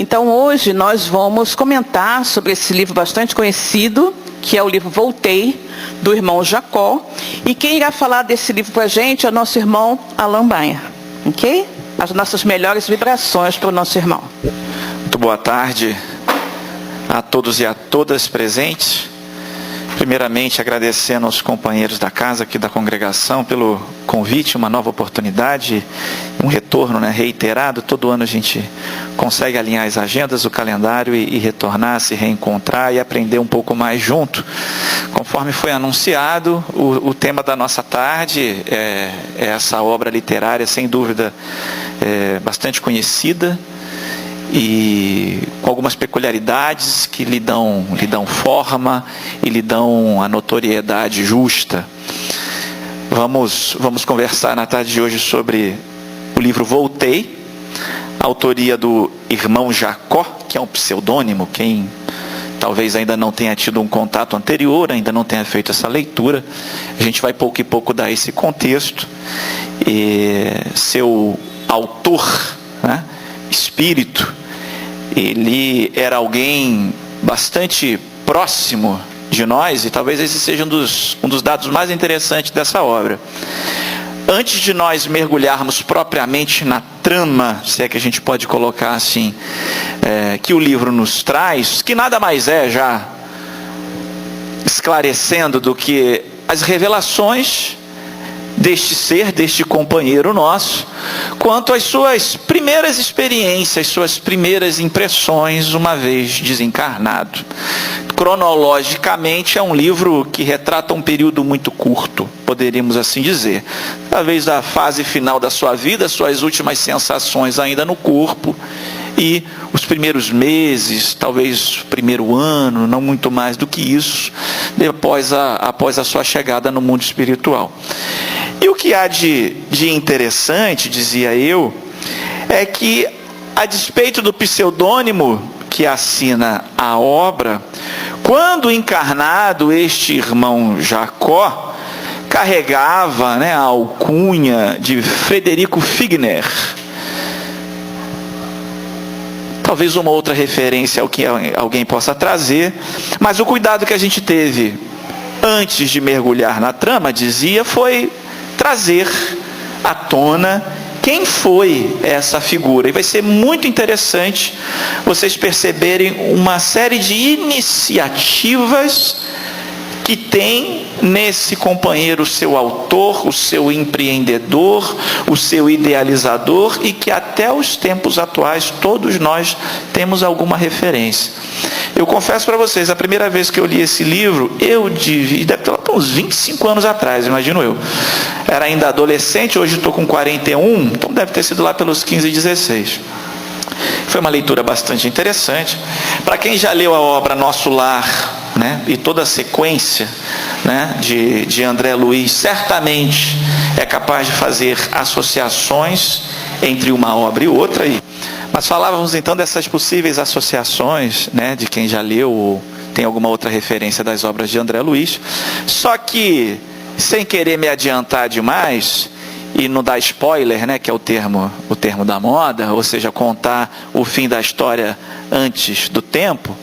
Então hoje nós vamos comentar sobre esse livro bastante conhecido, que é o livro Voltei, do irmão Jacó. E quem irá falar desse livro para a gente é o nosso irmão Alan Baia. Ok? As nossas melhores vibrações para o nosso irmão. Muito boa tarde a todos e a todas presentes. Primeiramente, agradecendo aos companheiros da casa, aqui da congregação, pelo convite, uma nova oportunidade, um retorno, reiterado. Todo ano a gente consegue alinhar as agendas, o calendário e retornar, se reencontrar e aprender um pouco mais junto. Conforme foi anunciado, o tema da nossa tarde é essa obra literária, sem dúvida, bastante conhecida, e com algumas peculiaridades que lhe dão forma e lhe dão a notoriedade justa. Vamos conversar na tarde de hoje sobre o livro Voltei, autoria do irmão Jacó, que é um pseudônimo. Quem talvez ainda não tenha tido um contato anterior, ainda não tenha feito essa leitura, a gente vai pouco e pouco dar esse contexto. Seu autor, espírito, ele era alguém bastante próximo de nós, e talvez esse seja um dos dados mais interessantes dessa obra. Antes de nós mergulharmos propriamente na trama, se é que a gente pode colocar assim, que o livro nos traz, que nada mais é, já esclarecendo, do que as revelações deste ser, deste companheiro nosso, quanto às suas primeiras experiências, suas primeiras impressões, uma vez desencarnado. Cronologicamente é um livro que retrata um período muito curto, poderíamos assim dizer. Talvez a fase final da sua vida, suas últimas sensações ainda no corpo, e os primeiros meses, talvez o primeiro ano, não muito mais do que isso, após a sua chegada no mundo espiritual. E o que há de interessante, dizia eu, é que, a despeito do pseudônimo que assina a obra, quando encarnado, este irmão Jacó carregava a alcunha de Frederico Figner. Talvez uma outra referência ao que alguém possa trazer, mas o cuidado que a gente teve antes de mergulhar na trama, dizia, foi trazer à tona quem foi essa figura. E vai ser muito interessante vocês perceberem uma série de iniciativas que tem nesse companheiro o seu autor, o seu empreendedor, o seu idealizador, e que até os tempos atuais todos nós temos alguma referência. Eu confesso para vocês, a primeira vez que eu li esse livro, deve ter lá uns 25 anos atrás, imagino eu. Era ainda adolescente, hoje estou com 41, então deve ter sido lá pelos 15, 16. Foi uma leitura bastante interessante. Para quem já leu a obra Nosso Lar, e toda a sequência de André Luiz, certamente é capaz de fazer associações entre uma obra e outra. Mas falávamos então dessas possíveis associações, de quem já leu ou tem alguma outra referência das obras de André Luiz. Só que, sem querer me adiantar demais e não dar spoiler, que é o termo da moda, ou seja, contar o fim da história antes do tempo,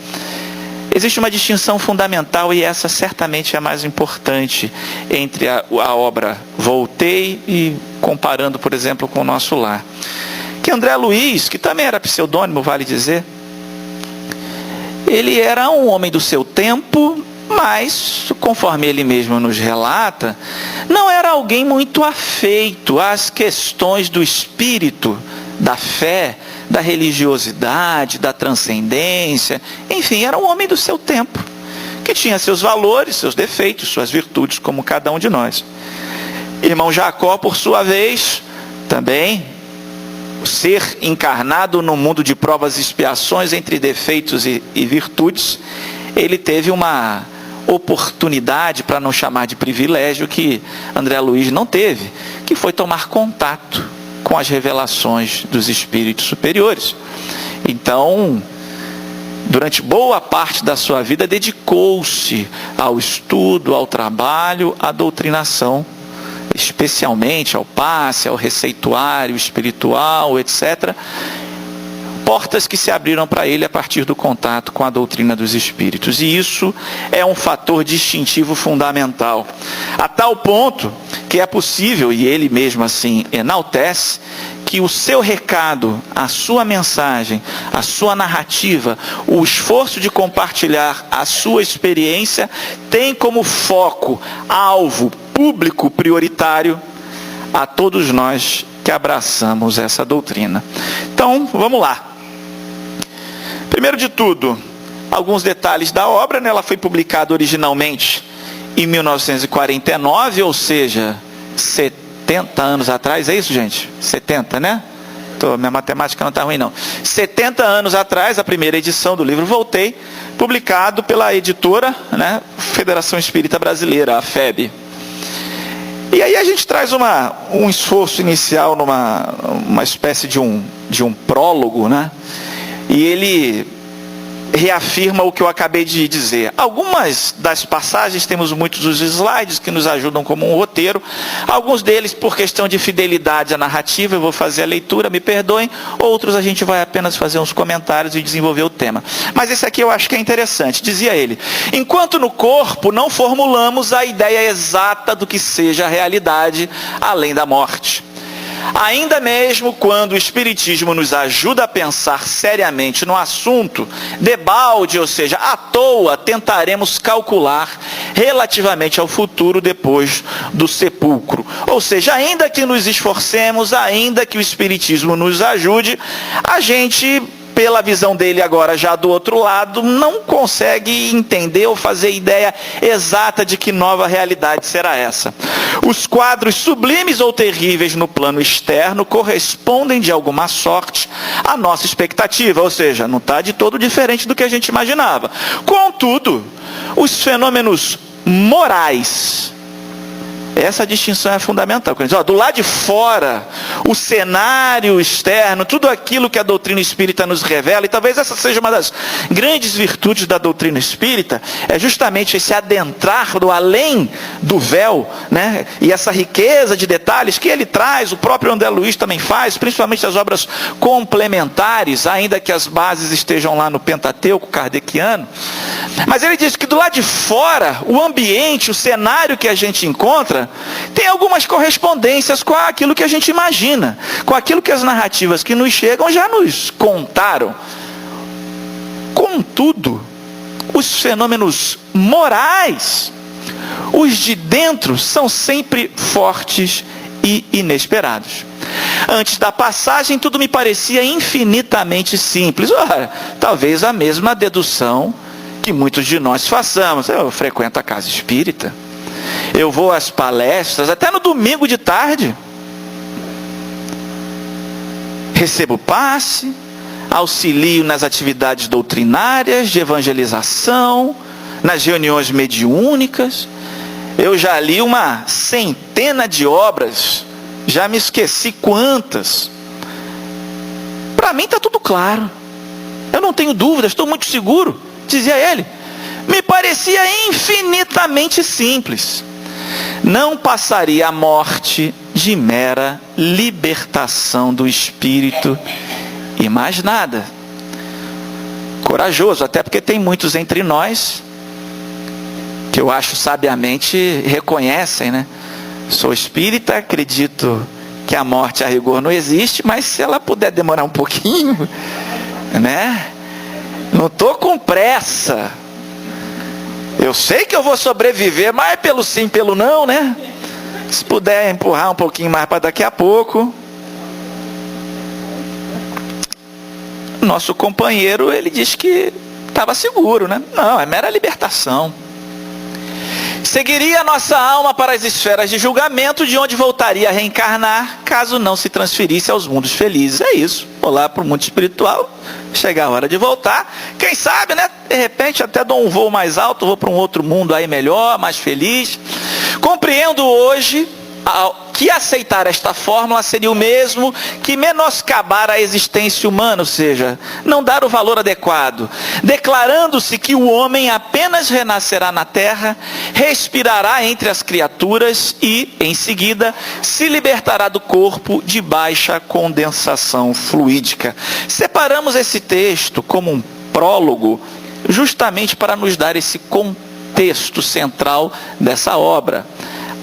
existe uma distinção fundamental, e essa certamente é a mais importante, entre a obra Voltei e comparando, por exemplo, com o Nosso Lar. Que André Luiz, que também era pseudônimo, vale dizer, ele era um homem do seu tempo, mas, conforme ele mesmo nos relata, não era alguém muito afeito às questões do espírito, da fé, da religiosidade, da transcendência. Enfim, era um homem do seu tempo, que tinha seus valores, seus defeitos, suas virtudes, como cada um de nós. Irmão Jacó, por sua vez, também ser encarnado no mundo de provas e expiações entre defeitos e virtudes, ele teve uma oportunidade, para não chamar de privilégio, que André Luiz não teve, que foi tomar contato com as revelações dos espíritos superiores. Então, durante boa parte da sua vida, dedicou-se ao estudo, ao trabalho, à doutrinação, especialmente ao passe, ao receituário espiritual, etc., portas que se abriram para ele a partir do contato com a doutrina dos espíritos. E isso é um fator distintivo fundamental, a tal ponto que é possível, e ele mesmo assim enaltece, que o seu recado, a sua mensagem, a sua narrativa, o esforço de compartilhar a sua experiência tem como foco, alvo, público prioritário a todos nós que abraçamos essa doutrina. Então, vamos lá. Primeiro de tudo, alguns detalhes da obra, né? Ela foi publicada originalmente em 1949, ou seja, 70 anos atrás, é isso, gente? 70, né? Minha matemática não está ruim, não. 70 anos atrás, a primeira edição do livro Voltei, publicado pela editora, né? Federação Espírita Brasileira, a FEB. E aí a gente traz um esforço inicial numa espécie de um prólogo, né? E ele reafirma o que eu acabei de dizer. Algumas das passagens, temos muitos dos slides que nos ajudam como um roteiro. Alguns deles, por questão de fidelidade à narrativa, eu vou fazer a leitura, me perdoem. Outros a gente vai apenas fazer uns comentários e desenvolver o tema. Mas esse aqui eu acho que é interessante. Dizia ele: enquanto no corpo não formulamos a ideia exata do que seja a realidade além da morte. Ainda mesmo quando o Espiritismo nos ajuda a pensar seriamente no assunto, debalde, ou seja, à toa, tentaremos calcular relativamente ao futuro depois do sepulcro. Ou seja, ainda que nos esforcemos, ainda que o Espiritismo nos ajude, a gente, pela visão dele agora já do outro lado, não consegue entender ou fazer ideia exata de que nova realidade será essa. Os quadros sublimes ou terríveis no plano externo correspondem de alguma sorte à nossa expectativa, ou seja, não está de todo diferente do que a gente imaginava. Contudo, os fenômenos morais, essa distinção é fundamental. Do lado de fora, o cenário externo, tudo aquilo que a doutrina espírita nos revela, e talvez essa seja uma das grandes virtudes da doutrina espírita, é justamente esse adentrar do além do véu, né? E essa riqueza de detalhes que ele traz, o próprio André Luiz também faz, principalmente as obras complementares, ainda que as bases estejam lá no Pentateuco kardeciano. Mas ele diz que do lado de fora, o ambiente, o cenário que a gente encontra, tem algumas correspondências com aquilo que a gente imagina, com aquilo que as narrativas que nos chegam já nos contaram. Contudo, os fenômenos morais, os de dentro, são sempre fortes e inesperados. Antes da passagem, tudo me parecia infinitamente simples. Ora, talvez a mesma dedução que muitos de nós façamos. Eu frequento a casa espírita, eu vou às palestras, até no domingo de tarde. Recebo passe, auxilio nas atividades doutrinárias, de evangelização, nas reuniões mediúnicas. Eu já li uma centena de obras, já me esqueci quantas. Para mim está tudo claro. Eu não tenho dúvidas, estou muito seguro, dizia ele. Me parecia infinitamente simples. Não passaria a morte de mera libertação do espírito e mais nada. Corajoso, até porque tem muitos entre nós que eu acho sabiamente reconhecem, né? Sou espírita, acredito que a morte a rigor não existe, mas se ela puder demorar um pouquinho, né? Não estou com pressa. Eu sei que eu vou sobreviver, mas é pelo sim, pelo não, né? Se puder empurrar um pouquinho mais para daqui a pouco. Nosso companheiro, ele disse que estava seguro, né? Não, é mera libertação. Seguiria a nossa alma para as esferas de julgamento, de onde voltaria a reencarnar, caso não se transferisse aos mundos felizes. É isso. Vou lá para o mundo espiritual, chegar a hora de voltar. Quem sabe, né? De repente até dou um voo mais alto, vou para um outro mundo aí melhor, mais feliz. Compreendo hoje que aceitar esta fórmula seria o mesmo que menoscabar a existência humana, ou seja, não dar o valor adequado, declarando-se que o homem apenas renascerá na terra, respirará entre as criaturas e, em seguida, se libertará do corpo de baixa condensação fluídica. Separamos esse texto como um prólogo, justamente para nos dar esse contexto central dessa obra.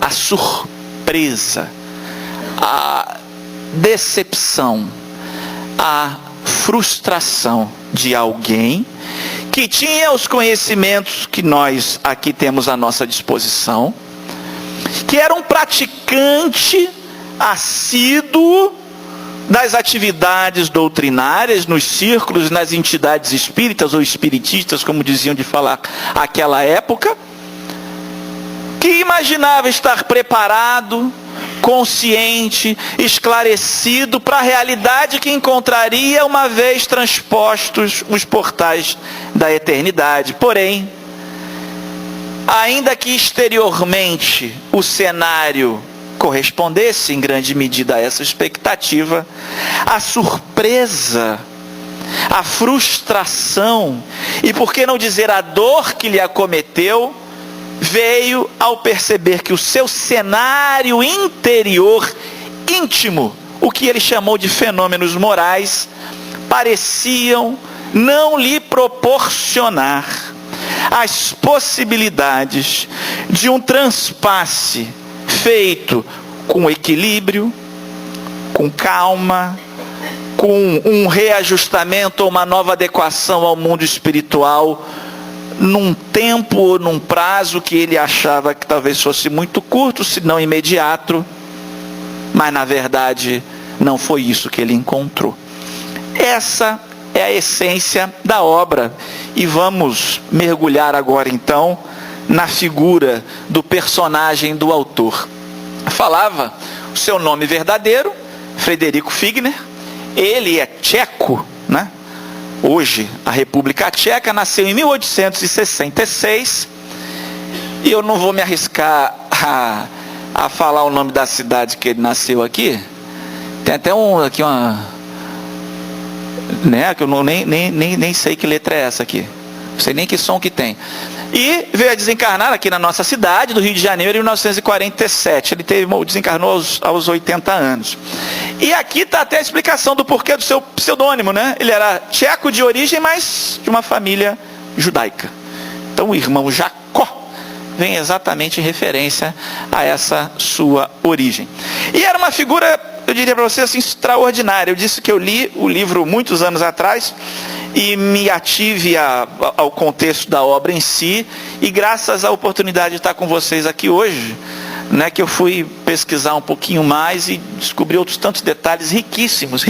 A surpresa, a decepção, a frustração de alguém que tinha os conhecimentos que nós aqui temos à nossa disposição, que era um praticante assíduo das atividades doutrinárias nos círculos, nas entidades espíritas ou espiritistas, como diziam de falar aquela época, que imaginava estar preparado, consciente, esclarecido para a realidade que encontraria uma vez transpostos os portais da eternidade. Porém, ainda que exteriormente o cenário correspondesse em grande medida a essa expectativa, a surpresa, a frustração e, por que não dizer, a dor que lhe acometeu, veio ao perceber que o seu cenário interior, íntimo, o que ele chamou de fenômenos morais, pareciam não lhe proporcionar as possibilidades de um transpasse feito com equilíbrio, com calma, com um reajustamento ou uma nova adequação ao mundo espiritual, num tempo ou num prazo que ele achava que talvez fosse muito curto, se não imediato, mas na verdade não foi isso que ele encontrou. Essa é a essência da obra, e vamos mergulhar agora então na figura do personagem do autor. Falava o seu nome verdadeiro, Frederico Figner. Ele é tcheco, né? Hoje, a República Tcheca, nasceu em 1866, e eu não vou me arriscar a falar o nome da cidade que ele nasceu aqui. Tem até aqui uma, né, que eu nem sei que letra é essa aqui, não sei nem que som que tem. E veio a desencarnar aqui na nossa cidade, do Rio de Janeiro, em 1947. Ele desencarnou aos 80 anos. E aqui está até a explicação do porquê do seu pseudônimo, né? Ele era tcheco de origem, mas de uma família judaica. Então o irmão Jacó vem exatamente em referência a essa sua origem. E era uma figura, eu diria para vocês, assim, extraordinária. Eu disse que eu li o livro muitos anos atrás e me ative ao contexto da obra em si, e graças à oportunidade de estar com vocês aqui hoje, né, que eu fui pesquisar um pouquinho mais e descobri outros tantos detalhes riquíssimos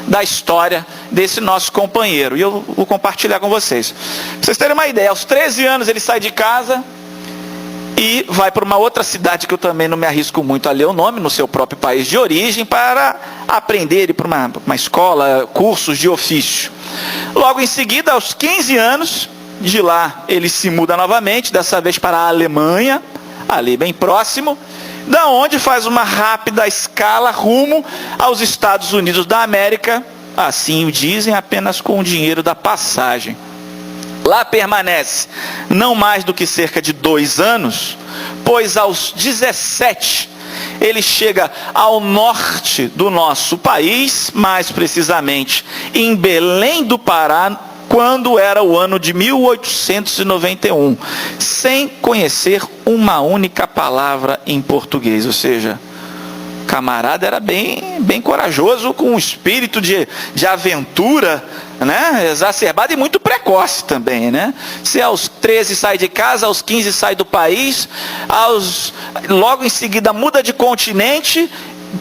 da história desse nosso companheiro, e eu vou compartilhar com vocês. Pra vocês terem uma ideia, aos 13 anos ele sai de casa e vai para uma outra cidade que eu também não me arrisco muito a ler o nome, no seu próprio país de origem, para aprender, ir para uma escola, cursos de ofício. Logo em seguida, aos 15 anos, de lá ele se muda novamente, dessa vez para a Alemanha, ali bem próximo, da onde faz uma rápida escala rumo aos Estados Unidos da América, assim o dizem, apenas com o dinheiro da passagem. Lá permanece não mais do que cerca de 2 anos, pois aos 17 ele chega ao norte do nosso país, mais precisamente em Belém do Pará, quando era o ano de 1891, sem conhecer uma única palavra em português. Ou seja, o camarada era bem corajoso, com um espírito de aventura, né, exacerbado, e muito precoce também, né? Se aos 13 sai de casa, aos 15 sai do país, logo em seguida muda de continente,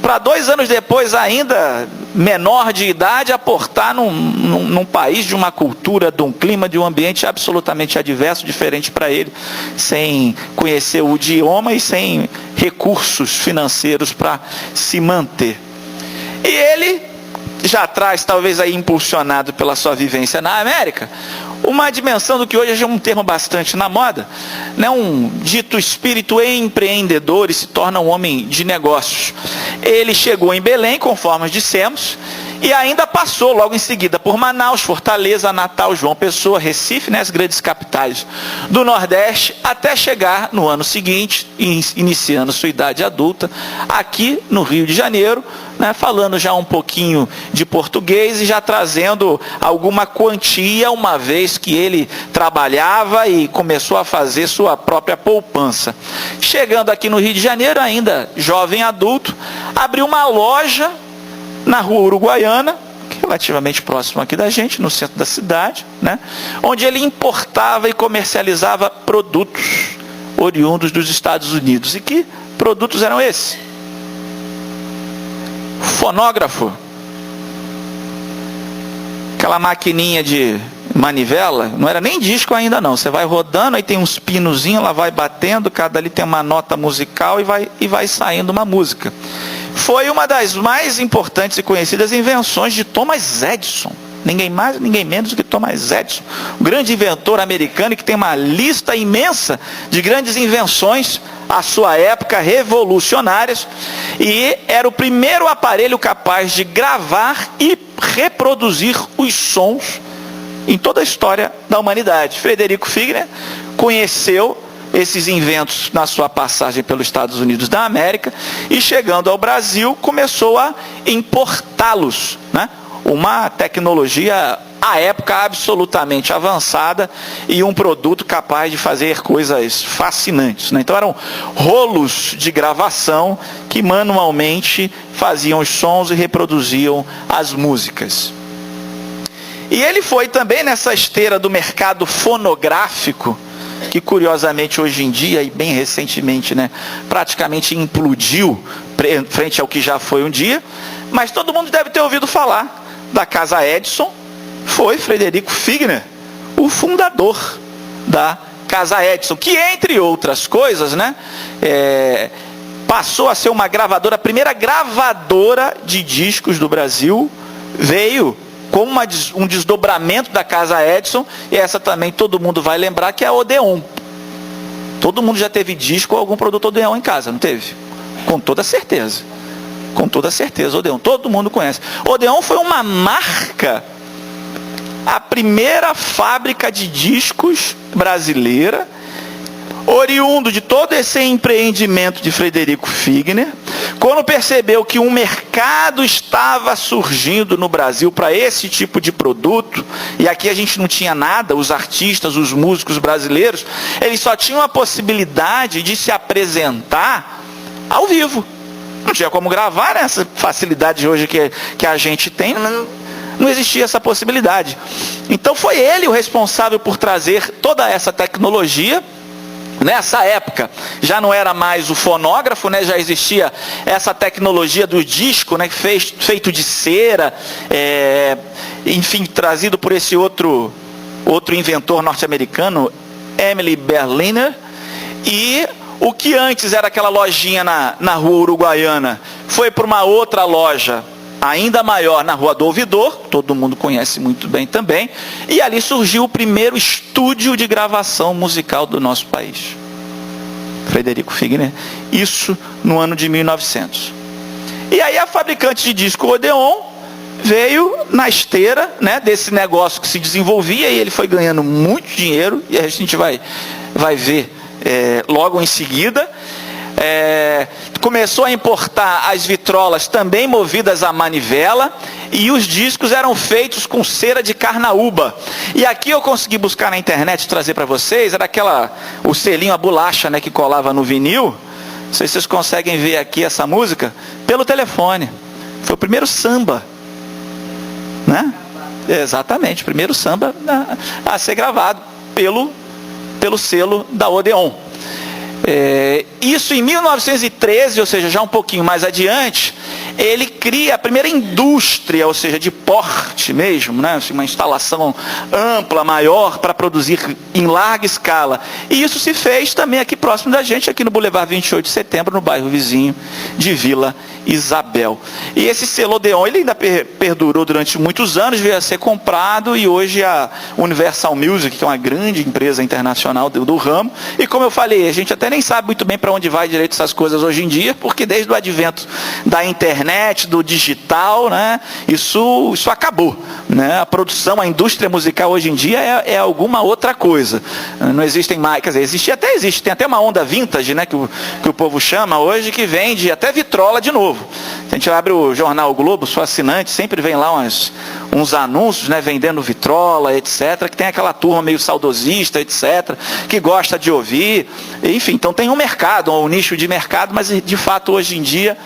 para 2 anos depois, ainda menor de idade, aportar num país de uma cultura, de um clima, de um ambiente absolutamente adverso, diferente para ele, sem conhecer o idioma e sem recursos financeiros para se manter. E ele já traz, talvez aí impulsionado pela sua vivência na América, uma dimensão do que hoje é um termo bastante na moda, né? Um dito espírito empreendedor e se torna um homem de negócios. Ele chegou em Belém, conforme dissemos, e ainda passou logo em seguida por Manaus, Fortaleza, Natal, João Pessoa, Recife, né, as grandes capitais do Nordeste, até chegar no ano seguinte, iniciando sua idade adulta, aqui no Rio de Janeiro, né, falando já um pouquinho de português e já trazendo alguma quantia, uma vez que ele trabalhava e começou a fazer sua própria poupança. Chegando aqui no Rio de Janeiro, ainda jovem adulto, abriu uma loja na Rua Uruguaiana, relativamente próximo aqui da gente, no centro da cidade, né, onde ele importava e comercializava produtos oriundos dos Estados Unidos. E que produtos eram esses? Fonógrafo, aquela maquininha de manivela, não era nem disco ainda não, você vai rodando, aí tem uns pinozinhos, ela vai batendo, cada ali tem uma nota musical e vai saindo uma música. Foi uma das mais importantes e conhecidas invenções de Thomas Edison. Ninguém mais, ninguém menos do que Thomas Edison, um grande inventor americano que tem uma lista imensa de grandes invenções à sua época, revolucionárias, e era o primeiro aparelho capaz de gravar e reproduzir os sons em toda a história da humanidade. Frederico Figner conheceu esses inventos na sua passagem pelos Estados Unidos da América e, chegando ao Brasil, começou a importá-los, né? Uma tecnologia à época absolutamente avançada e um produto capaz de fazer coisas fascinantes, né? Então eram rolos de gravação que manualmente faziam os sons e reproduziam as músicas. E ele foi também nessa esteira do mercado fonográfico, que curiosamente hoje em dia e bem recentemente, né, praticamente implodiu frente ao que já foi um dia, mas todo mundo deve ter ouvido falar da Casa Edison. Foi Frederico Figner, o fundador da Casa Edison, que, entre outras coisas, né, passou a ser uma gravadora, a primeira gravadora de discos do Brasil, veio com um desdobramento da Casa Edison, e essa também todo mundo vai lembrar, que é a Odeon. Todo mundo já teve disco ou algum produto Odeon em casa, não teve? Com toda certeza. Com toda certeza, Odeon. Todo mundo conhece. Odeon foi uma marca, a primeira fábrica de discos brasileira, oriundo de todo esse empreendimento de Frederico Figner. Quando percebeu que um mercado estava surgindo no Brasil para esse tipo de produto, e aqui a gente não tinha nada, os artistas, os músicos brasileiros, eles só tinham a possibilidade de se apresentar ao vivo. Não tinha como gravar, né? Essa facilidade hoje que a gente tem, não existia essa possibilidade. Então foi ele o responsável por trazer toda essa tecnologia. Nessa época já não era mais o fonógrafo, né? Já existia essa tecnologia do disco, né? Feito de cera, enfim, trazido por esse outro inventor norte-americano, Emily Berliner. E o que antes era aquela lojinha na Rua Uruguaiana foi para uma outra loja ainda maior na Rua do Ouvidor, todo mundo conhece muito bem também, e ali surgiu o primeiro estúdio de gravação musical do nosso país. Frederico Figner, isso no ano de 1900. E aí a fabricante de disco Odeon veio na esteira, né, desse negócio que se desenvolvia, e ele foi ganhando muito dinheiro, e a gente vai ver logo em seguida. Começou a importar as vitrolas também movidas a manivela, e os discos eram feitos com cera de carnaúba. E aqui eu consegui buscar na internet, trazer para vocês, era o selinho, a bolacha, né, que colava no vinil. Não sei se vocês conseguem ver aqui essa música pelo telefone. Foi o primeiro samba, né? Exatamente, o primeiro samba a ser gravado pelo selo da Odeon. Isso em 1913, ou seja, já um pouquinho mais adiante, ele cria a primeira indústria, ou seja, de porte mesmo, né? Uma instalação ampla, maior, para produzir em larga escala. E isso se fez também aqui próximo da gente, aqui no Boulevard 28 de Setembro, no bairro vizinho de Vila Isabel. E esse selo Odeon, ele ainda perdurou durante muitos anos, veio a ser comprado, e hoje a Universal Music, que é uma grande empresa internacional do ramo, e como eu falei, a gente até nem sabe muito bem para onde vai direito essas coisas hoje em dia, porque desde o advento da internet, do digital, né, isso acabou, né? A produção, a indústria musical hoje em dia é alguma outra coisa. Não existem mais, quer dizer, tem até uma onda vintage, né, que o povo chama hoje, que vende até vitrola de novo. A gente abre o jornal o Globo, sou assinante, sempre vem lá uns anúncios, né, vendendo vitrola, etc., que tem aquela turma meio saudosista, etc., que gosta de ouvir. Enfim, então tem um mercado, um nicho de mercado, mas de fato hoje em dia,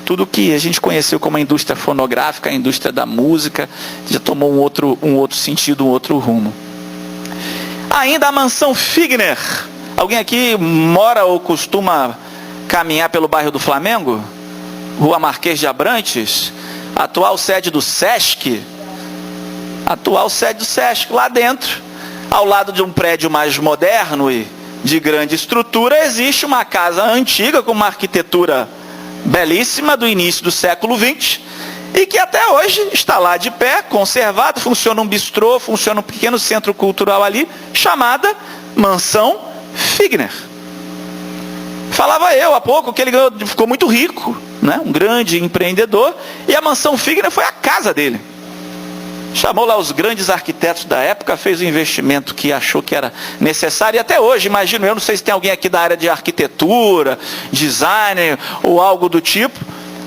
tudo que a gente conheceu como a indústria fonográfica, a indústria da música, já tomou um outro sentido, um outro rumo. Ainda a mansão Figner. Alguém aqui mora ou costuma caminhar pelo bairro do Flamengo? Rua Marquês de Abrantes, atual sede do Sesc, lá dentro, ao lado de um prédio mais moderno e de grande estrutura, existe uma casa antiga com uma arquitetura belíssima do início do século XX, e que até hoje está lá de pé, conservado, funciona um bistrô, funciona um pequeno centro cultural ali, chamada Mansão Figner. Falava eu há pouco que ele ficou muito rico, né? Um grande empreendedor, e a Mansão Figner foi a casa dele. Chamou lá os grandes arquitetos da época, fez o investimento que achou que era necessário, e até hoje, imagino eu, não sei se tem alguém aqui da área de arquitetura, design ou algo do tipo,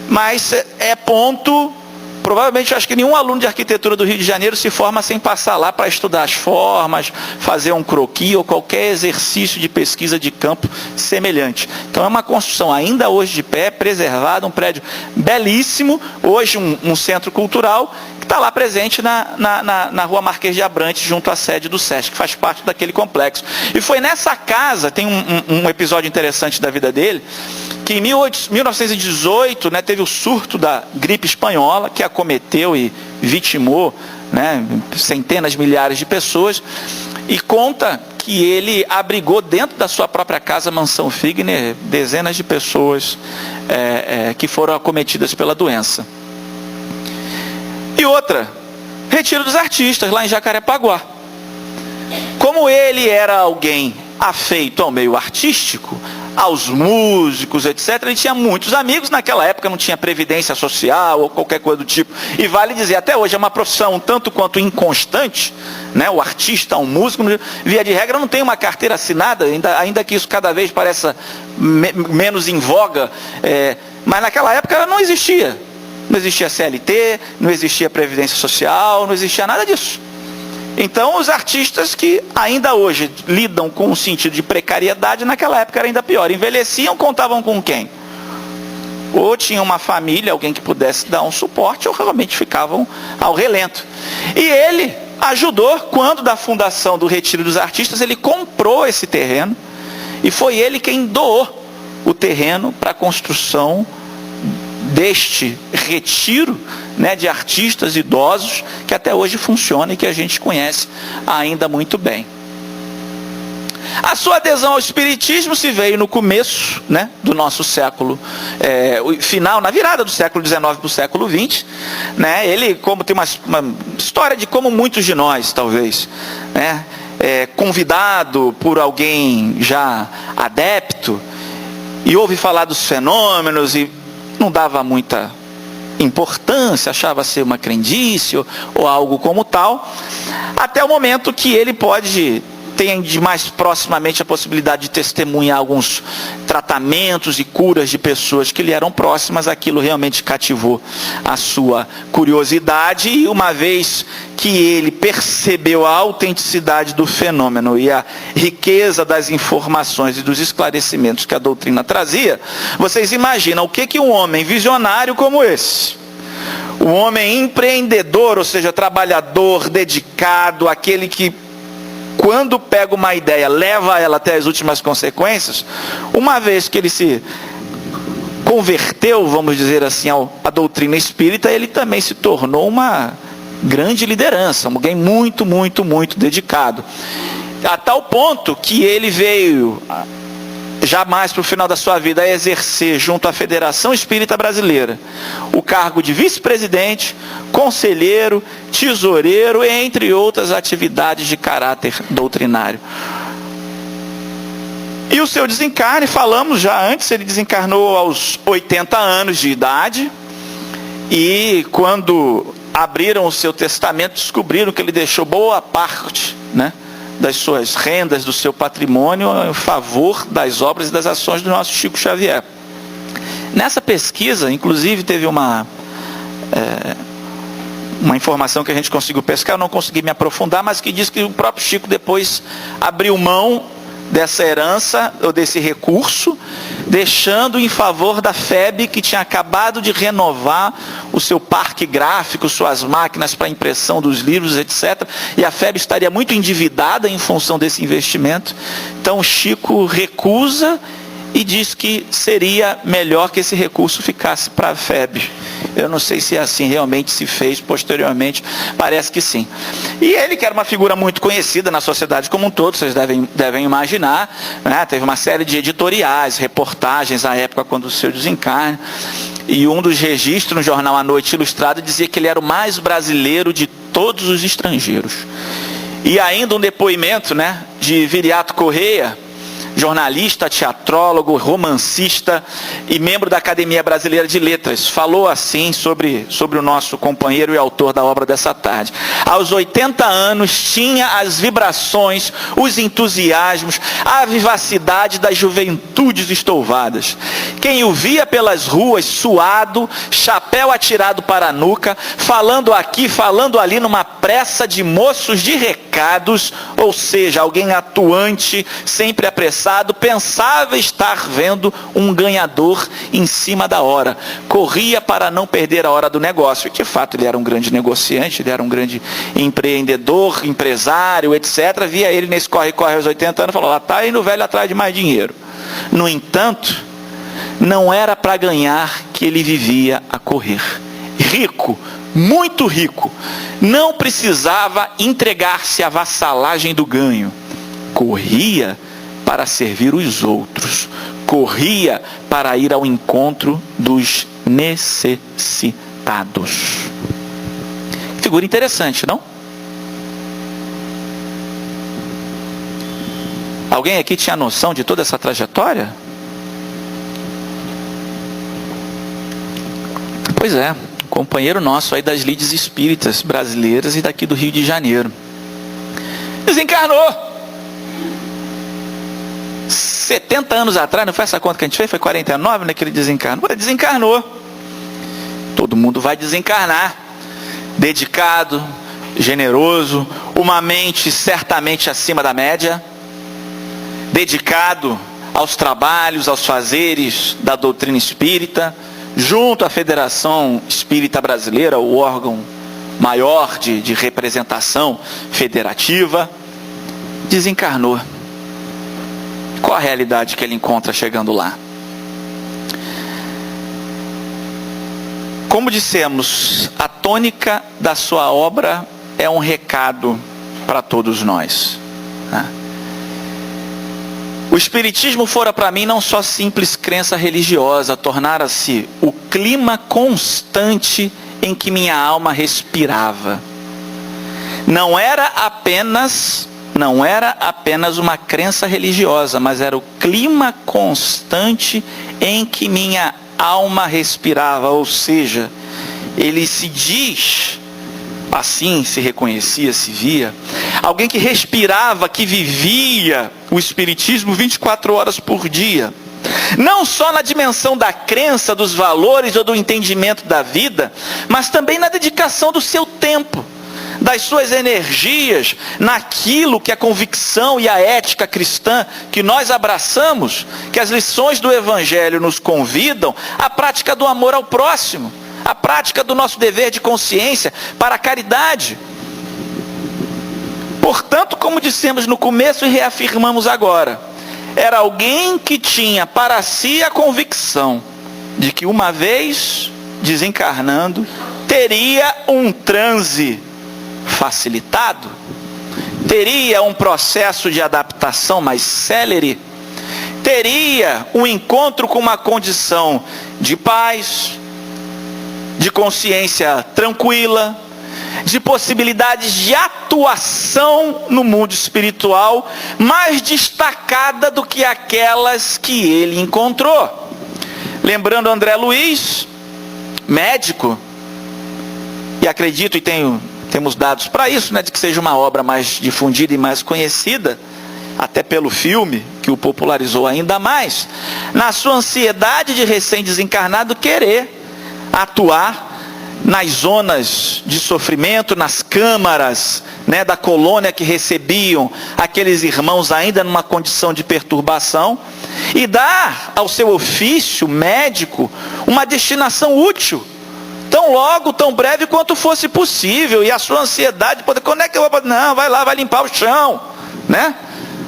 mas é ponto. Provavelmente, acho que nenhum aluno de arquitetura do Rio de Janeiro se forma sem passar lá para estudar as formas, fazer um croquis ou qualquer exercício de pesquisa de campo semelhante. Então é uma construção ainda hoje de pé, preservada, um prédio belíssimo, hoje um centro cultural, que está lá presente na Rua Marquês de Abrantes, junto à sede do Sesc, que faz parte daquele complexo. E foi nessa casa, tem um episódio interessante da vida dele, que em 1918, né, teve o surto da gripe espanhola, que acometeu e vitimou, né, centenas, milhares de pessoas, e conta que ele abrigou dentro da sua própria casa, Mansão Figner, dezenas de pessoas que foram acometidas pela doença. E outra, Retiro dos Artistas, lá em Jacarepaguá. Como ele era alguém afeito ao meio artístico, aos músicos, etc., ele tinha muitos amigos. Naquela época não tinha previdência social ou qualquer coisa do tipo, e vale dizer, até hoje é uma profissão um tanto quanto inconstante, né? O artista, o músico, via de regra, não tem uma carteira assinada, ainda que isso cada vez pareça menos em voga, mas naquela época ela não existia. Não existia CLT, não existia previdência social, não existia nada disso. Então, os artistas que ainda hoje lidam com um sentido de precariedade, naquela época era ainda pior. Envelheciam, contavam com quem? Ou tinham uma família, alguém que pudesse dar um suporte, ou realmente ficavam ao relento. E ele ajudou, quando da fundação do Retiro dos Artistas, ele comprou esse terreno, e foi ele quem doou o terreno para a construção deste retiro, né, de artistas idosos, que até hoje funciona e que a gente conhece ainda muito bem. A sua adesão ao espiritismo se veio no começo, né, do nosso século, final, na virada do século XIX para o século XX, né, ele como tem uma história de como muitos de nós, talvez, né, convidado por alguém já adepto, e ouve falar dos fenômenos e não dava muita importância, achava ser uma crendice ou algo como tal, até o momento que ele tem de mais proximamente a possibilidade de testemunhar alguns tratamentos e curas de pessoas que lhe eram próximas. Aquilo realmente cativou a sua curiosidade, e uma vez que ele percebeu a autenticidade do fenômeno e a riqueza das informações e dos esclarecimentos que a doutrina trazia, vocês imaginam o que um homem visionário como esse, um homem empreendedor, ou seja, trabalhador, dedicado, aquele que quando pega uma ideia, leva ela até as últimas consequências, uma vez que ele se converteu, vamos dizer assim, à doutrina espírita, ele também se tornou uma grande liderança, alguém muito, muito, muito dedicado. A tal ponto que ele veio, jamais para o final da sua vida, a exercer junto à Federação Espírita Brasileira o cargo de vice-presidente, conselheiro, tesoureiro, entre outras atividades de caráter doutrinário. E o seu desencarne, falamos já antes, ele desencarnou aos 80 anos de idade, e quando abriram o seu testamento, descobriram que ele deixou boa parte, né, das suas rendas, do seu patrimônio, em favor das obras e das ações do nosso Chico Xavier. Nessa pesquisa, inclusive, teve uma informação que a gente conseguiu pescar, eu não consegui me aprofundar, mas que diz que o próprio Chico depois abriu mão dessa herança, ou desse recurso, deixando em favor da FEB, que tinha acabado de renovar o seu parque gráfico, suas máquinas para impressão dos livros, etc. E a FEB estaria muito endividada em função desse investimento. Então o Chico recusa e diz que seria melhor que esse recurso ficasse para a FEB. Eu não sei se assim realmente se fez posteriormente, parece que sim. E ele, que era uma figura muito conhecida na sociedade como um todo, vocês devem imaginar, né? Teve uma série de editoriais, reportagens à época quando o seu desencarne, e um dos registros no jornal A Noite Ilustrada dizia que ele era o mais brasileiro de todos os estrangeiros. E ainda um depoimento, né, de Viriato Correia, jornalista, teatrólogo, romancista e membro da Academia Brasileira de Letras, falou assim sobre o nosso companheiro e autor da obra dessa tarde. Aos 80 anos tinha as vibrações, os entusiasmos, a vivacidade das juventudes estouvadas. Quem o via pelas ruas suado, chapéu atirado para a nuca, falando aqui, falando ali numa pressa de moços de recados, ou seja, alguém atuante, sempre apressado, pensava estar vendo um ganhador em cima da hora. Corria para não perder a hora do negócio. E de fato ele era um grande negociante, ele era um grande empreendedor, empresário, etc. Via ele nesse corre-corre aos 80 anos e falou, lá está indo o velho atrás de mais dinheiro. No entanto, não era para ganhar que ele vivia a correr. Rico, muito rico, não precisava entregar-se à vassalagem do ganho. Corria para servir os outros, corria para ir ao encontro dos necessitados. Figura interessante, não? Alguém aqui tinha noção de toda essa trajetória? Pois é, companheiro nosso aí das lides espíritas brasileiras e daqui do Rio de Janeiro. Desencarnou. 70 anos atrás, não foi essa conta que a gente fez? Foi 49, né, que ele desencarnou? Ele desencarnou. Todo mundo vai desencarnar. Dedicado, generoso, uma mente certamente acima da média, dedicado aos trabalhos, aos fazeres da doutrina espírita, junto à Federação Espírita Brasileira, o órgão maior de representação federativa, desencarnou. Qual a realidade que ele encontra chegando lá? Como dissemos, a tônica da sua obra é um recado para todos nós. O Espiritismo fora para mim não só simples crença religiosa, tornara-se o clima constante em que minha alma respirava. Não era apenas uma crença religiosa, mas era o clima constante em que minha alma respirava, ou seja, ele se diz, assim se reconhecia, se via, alguém que respirava, que vivia o Espiritismo 24 horas por dia, não só na dimensão da crença, dos valores ou do entendimento da vida, mas também na dedicação do seu tempo, das suas energias, naquilo que a convicção e a ética cristã que nós abraçamos, que as lições do Evangelho nos convidam, a prática do amor ao próximo, a prática do nosso dever de consciência para a caridade. Portanto, como dissemos no começo e reafirmamos agora, era alguém que tinha para si a convicção de que uma vez desencarnando, teria um transe facilitado, teria um processo de adaptação mais célere, teria um encontro com uma condição de paz, de consciência tranquila, de possibilidades de atuação no mundo espiritual mais destacada do que aquelas que ele encontrou. Lembrando André Luiz, médico, e acredito e temos dados para isso, né, de que seja uma obra mais difundida e mais conhecida, até pelo filme, que o popularizou ainda mais, na sua ansiedade de recém-desencarnado querer atuar nas zonas de sofrimento, nas câmaras, né, da colônia que recebiam aqueles irmãos ainda numa condição de perturbação, e dar ao seu ofício médico uma destinação útil, tão logo, tão breve quanto fosse possível. E a sua ansiedade, quando é que eu vou? Não, vai lá, vai limpar o chão, né?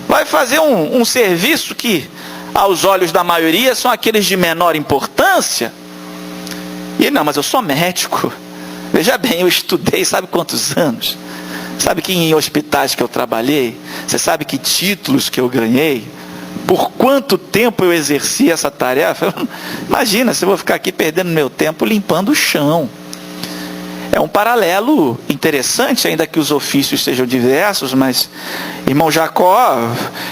Vai fazer um serviço que, aos olhos da maioria, são aqueles de menor importância. E não, mas eu sou médico. Veja bem, eu estudei, sabe quantos anos? Sabe que em hospitais que eu trabalhei? Você sabe que títulos que eu ganhei? Por quanto tempo eu exerci essa tarefa? Imagina se eu vou ficar aqui perdendo meu tempo limpando o chão. É um paralelo interessante, ainda que os ofícios sejam diversos, mas irmão Jacó,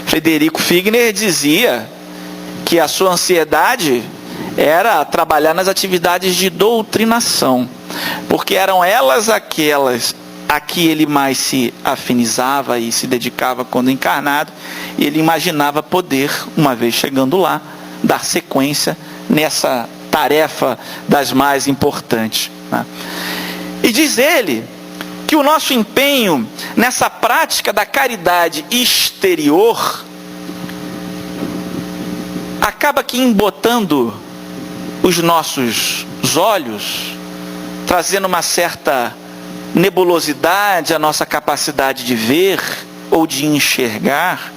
Frederico Figner dizia que a sua ansiedade era trabalhar nas atividades de doutrinação, porque eram elas aquelas a que ele mais se afinizava e se dedicava quando encarnado, e ele imaginava poder, uma vez chegando lá, dar sequência nessa tarefa das mais importantes, né? E diz ele que o nosso empenho nessa prática da caridade exterior acaba que embotando os nossos olhos, trazendo uma certa nebulosidade à nossa capacidade de ver ou de enxergar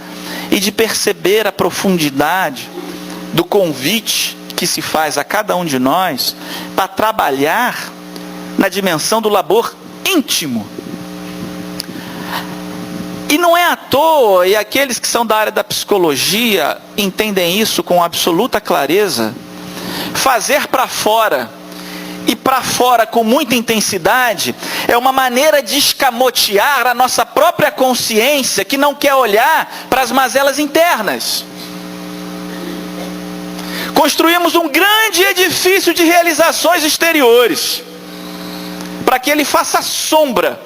e de perceber a profundidade do convite que se faz a cada um de nós para trabalhar na dimensão do labor íntimo. E não é à toa, e aqueles que são da área da psicologia entendem isso com absoluta clareza, fazer para fora, e para fora com muita intensidade, é uma maneira de escamotear a nossa própria consciência, que não quer olhar para as mazelas internas. Construímos um grande edifício de realizações exteriores, para que ele faça sombra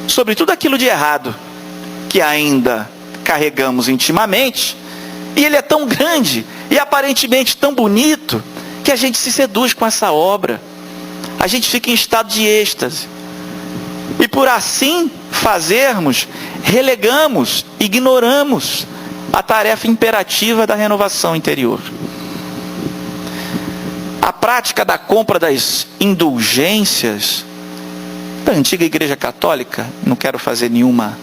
sobre tudo aquilo de errado que ainda carregamos intimamente, e ele é tão grande e aparentemente tão bonito, que a gente se seduz com essa obra, a gente fica em estado de êxtase, e por assim fazermos, relegamos, ignoramos a tarefa imperativa da renovação interior. A prática da compra das indulgências da antiga Igreja Católica, não quero fazer nenhuma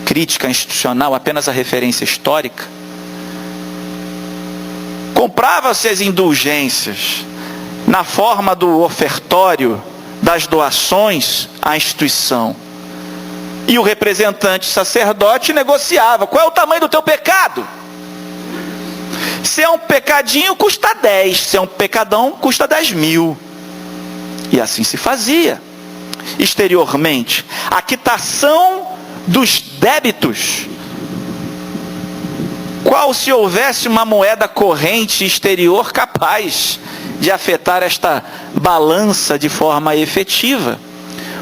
crítica institucional, apenas a referência histórica. Comprava-se as indulgências na forma do ofertório, das doações à instituição. E o representante sacerdote negociava: qual é o tamanho do teu pecado? Se é um pecadinho, custa 10. Se é um pecadão, custa 10.000. E assim se fazia. Exteriormente, a quitação dos débitos, qual se houvesse uma moeda corrente exterior capaz de afetar esta balança de forma efetiva,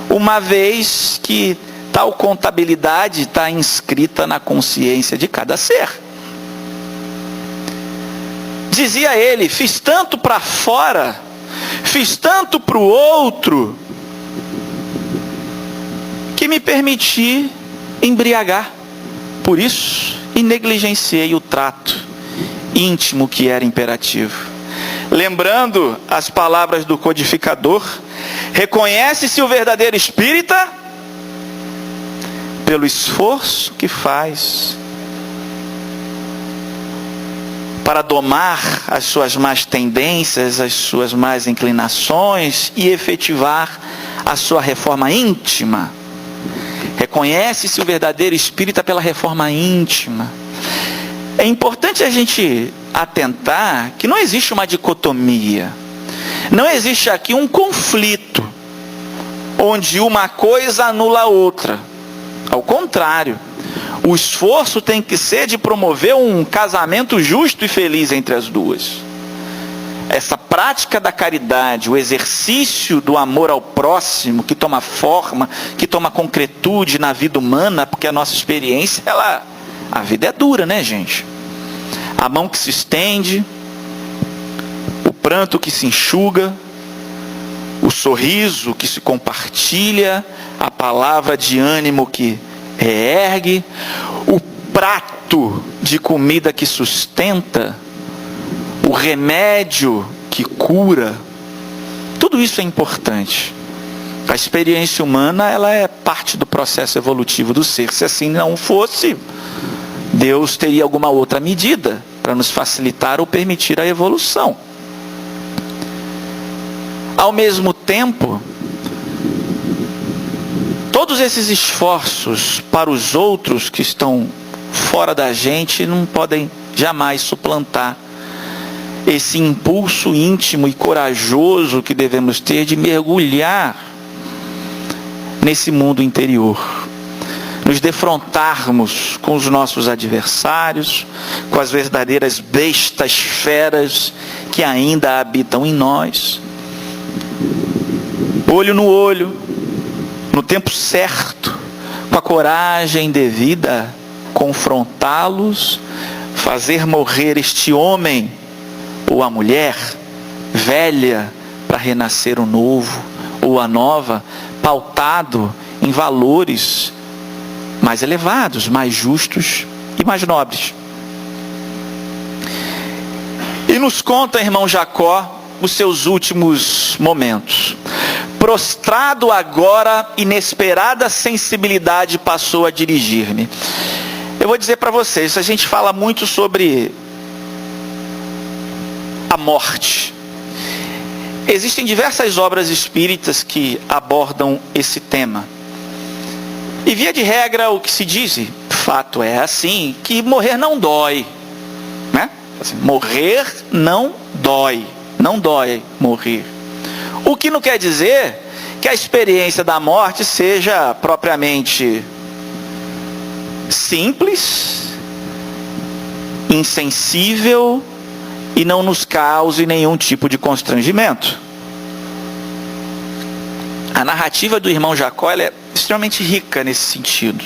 uma vez que tal contabilidade está inscrita na consciência de cada ser. Dizia ele: fiz tanto para fora, fiz tanto para o outro, que me permiti embriagar. Por isso, e negligenciei o trato íntimo que era imperativo. Lembrando as palavras do codificador: reconhece-se o verdadeiro espírita pelo esforço que faz para domar as suas más tendências, as suas más inclinações e efetivar a sua reforma íntima. Reconhece-se o verdadeiro espírita pela reforma íntima. É importante a gente atentar que não existe uma dicotomia. Não existe aqui um conflito, onde uma coisa anula a outra. Ao contrário, o esforço tem que ser de promover um casamento justo e feliz entre as duas. Essa prática da caridade, o exercício do amor ao próximo, que toma forma, que toma concretude na vida humana, porque a nossa experiência, a vida é dura, né, gente? A mão que se estende, o pranto que se enxuga, o sorriso que se compartilha, a palavra de ânimo que reergue, o prato de comida que sustenta, o remédio que cura. Tudo isso é importante. A experiência humana, ela é parte do processo evolutivo do ser. Se assim não fosse, Deus teria alguma outra medida para nos facilitar ou permitir a evolução. Ao mesmo tempo, todos esses esforços para os outros que estão fora da gente não podem jamais suplantar esse impulso íntimo e corajoso que devemos ter de mergulhar nesse mundo interior, nos defrontarmos com os nossos adversários, com as verdadeiras bestas feras que ainda habitam em nós, olho no olho, no tempo certo, com a coragem devida, confrontá-los, fazer morrer este homem ou a mulher velha para renascer o novo ou a nova, pautado em valores mais elevados, mais justos e mais nobres. E nos conta, irmão Jacó, os seus últimos momentos. Prostrado agora, inesperada sensibilidade passou a dirigir-me. Eu vou dizer para vocês, a gente fala muito sobre a morte. Existem diversas obras espíritas que abordam esse tema. E via de regra, o que se diz, fato é assim, que morrer não dói, né? Assim, morrer não dói morrer. O que não quer dizer que a experiência da morte seja propriamente simples, insensível e não nos cause nenhum tipo de constrangimento. A narrativa do irmão Jacó ela é extremamente rica nesse sentido.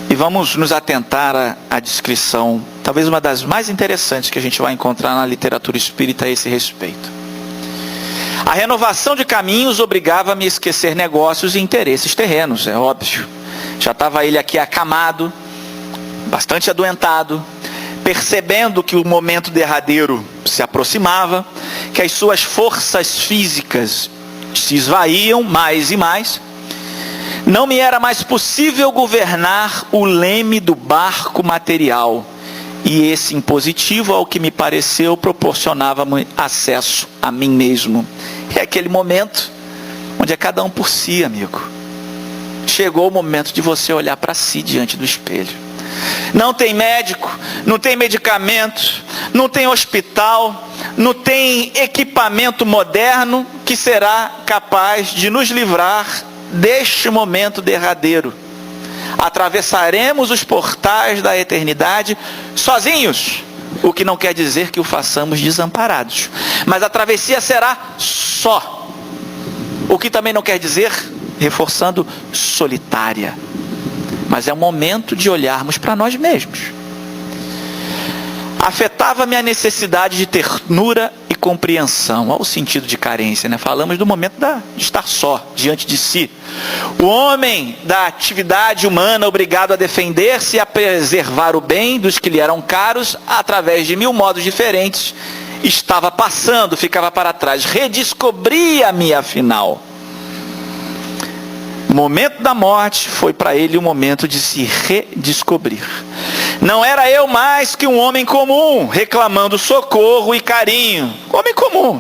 E vamos nos atentar à descrição, talvez uma das mais interessantes que a gente vai encontrar na literatura espírita a esse respeito. A renovação de caminhos obrigava-me a esquecer negócios e interesses terrenos, é óbvio. Já estava ele aqui acamado, bastante adoentado, percebendo que o momento derradeiro se aproximava, que as suas forças físicas se esvaíam mais e mais. Não me era mais possível governar o leme do barco material, e esse impositivo, ao que me pareceu, proporcionava-me acesso a mim mesmo. É aquele momento onde é cada um por si, amigo. Chegou o momento de você olhar para si diante do espelho. Não tem médico, não tem medicamento, não tem hospital, não tem equipamento moderno que será capaz de nos livrar deste momento derradeiro. Atravessaremos os portais da eternidade sozinhos, o que não quer dizer que o façamos desamparados, mas a travessia será só, o que também não quer dizer, reforçando, solitária. Mas é um momento de olharmos para nós mesmos. Afetava-me a necessidade de ternura e compreensão. Olha o sentido de carência, né? Falamos do momento de estar só, diante de si. O homem da atividade humana, obrigado a defender-se e a preservar o bem dos que lhe eram caros, através de 1000 modos diferentes, estava passando, ficava para trás. Redescobria-me, afinal. O momento da morte foi para ele o momento de se redescobrir. Não era eu mais que um homem comum, reclamando socorro e carinho. Homem comum.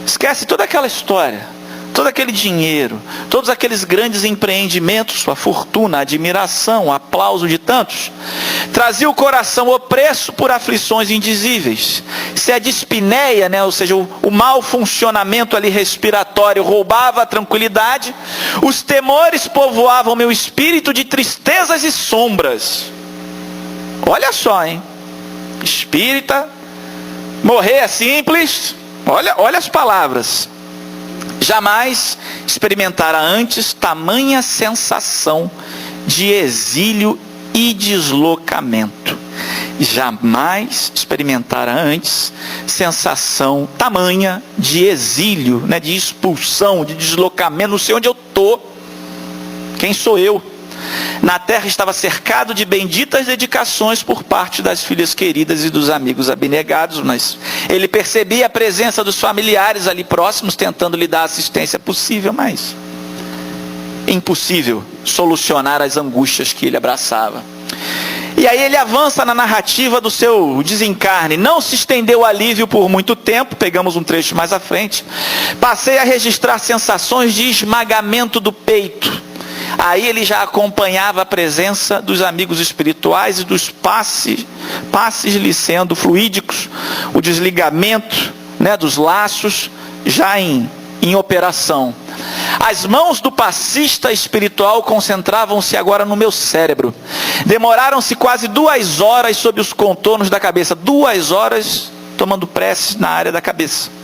Esquece toda aquela história, todo aquele dinheiro, todos aqueles grandes empreendimentos, sua fortuna, a admiração, o aplauso de tantos. Trazia o coração opresso por aflições indizíveis. Se a dispneia, ou seja, o mau funcionamento ali respiratório roubava a tranquilidade, os temores povoavam meu espírito de tristezas e sombras. Olha só, hein? Espírita, morrer é simples. Olha as palavras. Jamais experimentara antes tamanha sensação de exílio e deslocamento. Jamais experimentara antes sensação tamanha de exílio, de expulsão, de deslocamento. Não sei onde eu estou. Quem sou eu? Na terra estava cercado de benditas dedicações por parte das filhas queridas e dos amigos abnegados, mas ele percebia a presença dos familiares ali próximos, tentando lhe dar a assistência possível, mas impossível solucionar as angústias que ele abraçava. E aí ele avança na narrativa do seu desencarne. Não se estendeu o alívio por muito tempo, pegamos um trecho mais à frente. Passei a registrar sensações de esmagamento do peito. Aí ele já acompanhava a presença dos amigos espirituais e dos passes lhe sendo fluídicos, o desligamento dos laços já em operação. As mãos do passista espiritual concentravam-se agora no meu cérebro. Demoraram-se quase 2 horas sob os contornos da cabeça. 2 horas tomando prece na área da cabeça.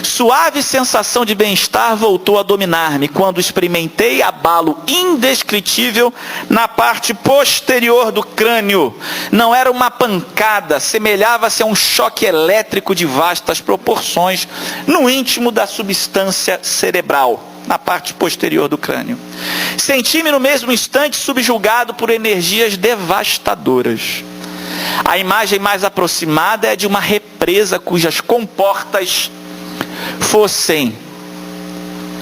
Suave sensação de bem-estar voltou a dominar-me quando experimentei abalo indescritível na parte posterior do crânio. Não era uma pancada, semelhava-se a um choque elétrico de vastas proporções no íntimo da substância cerebral, na parte posterior do crânio. Senti-me no mesmo instante subjugado por energias devastadoras. A imagem mais aproximada é de uma represa cujas comportas fossem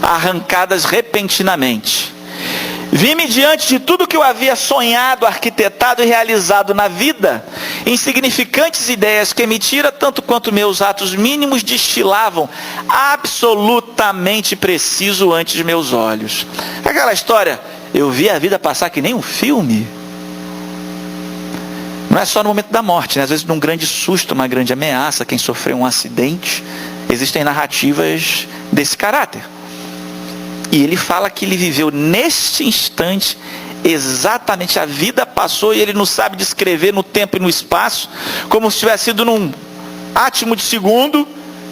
arrancadas repentinamente. Vi-me diante de tudo que eu havia sonhado, arquitetado e realizado na vida, insignificantes ideias que emitira tanto quanto meus atos mínimos destilavam, absolutamente preciso ante meus olhos. Aquela história, eu vi a vida passar que nem um filme. Não é só no momento da morte, às vezes num grande susto, uma grande ameaça, quem sofreu um acidente. Existem narrativas desse caráter. E ele fala que ele viveu neste instante, exatamente, a vida passou e ele não sabe descrever no tempo e no espaço, como se tivesse sido num átimo de segundo.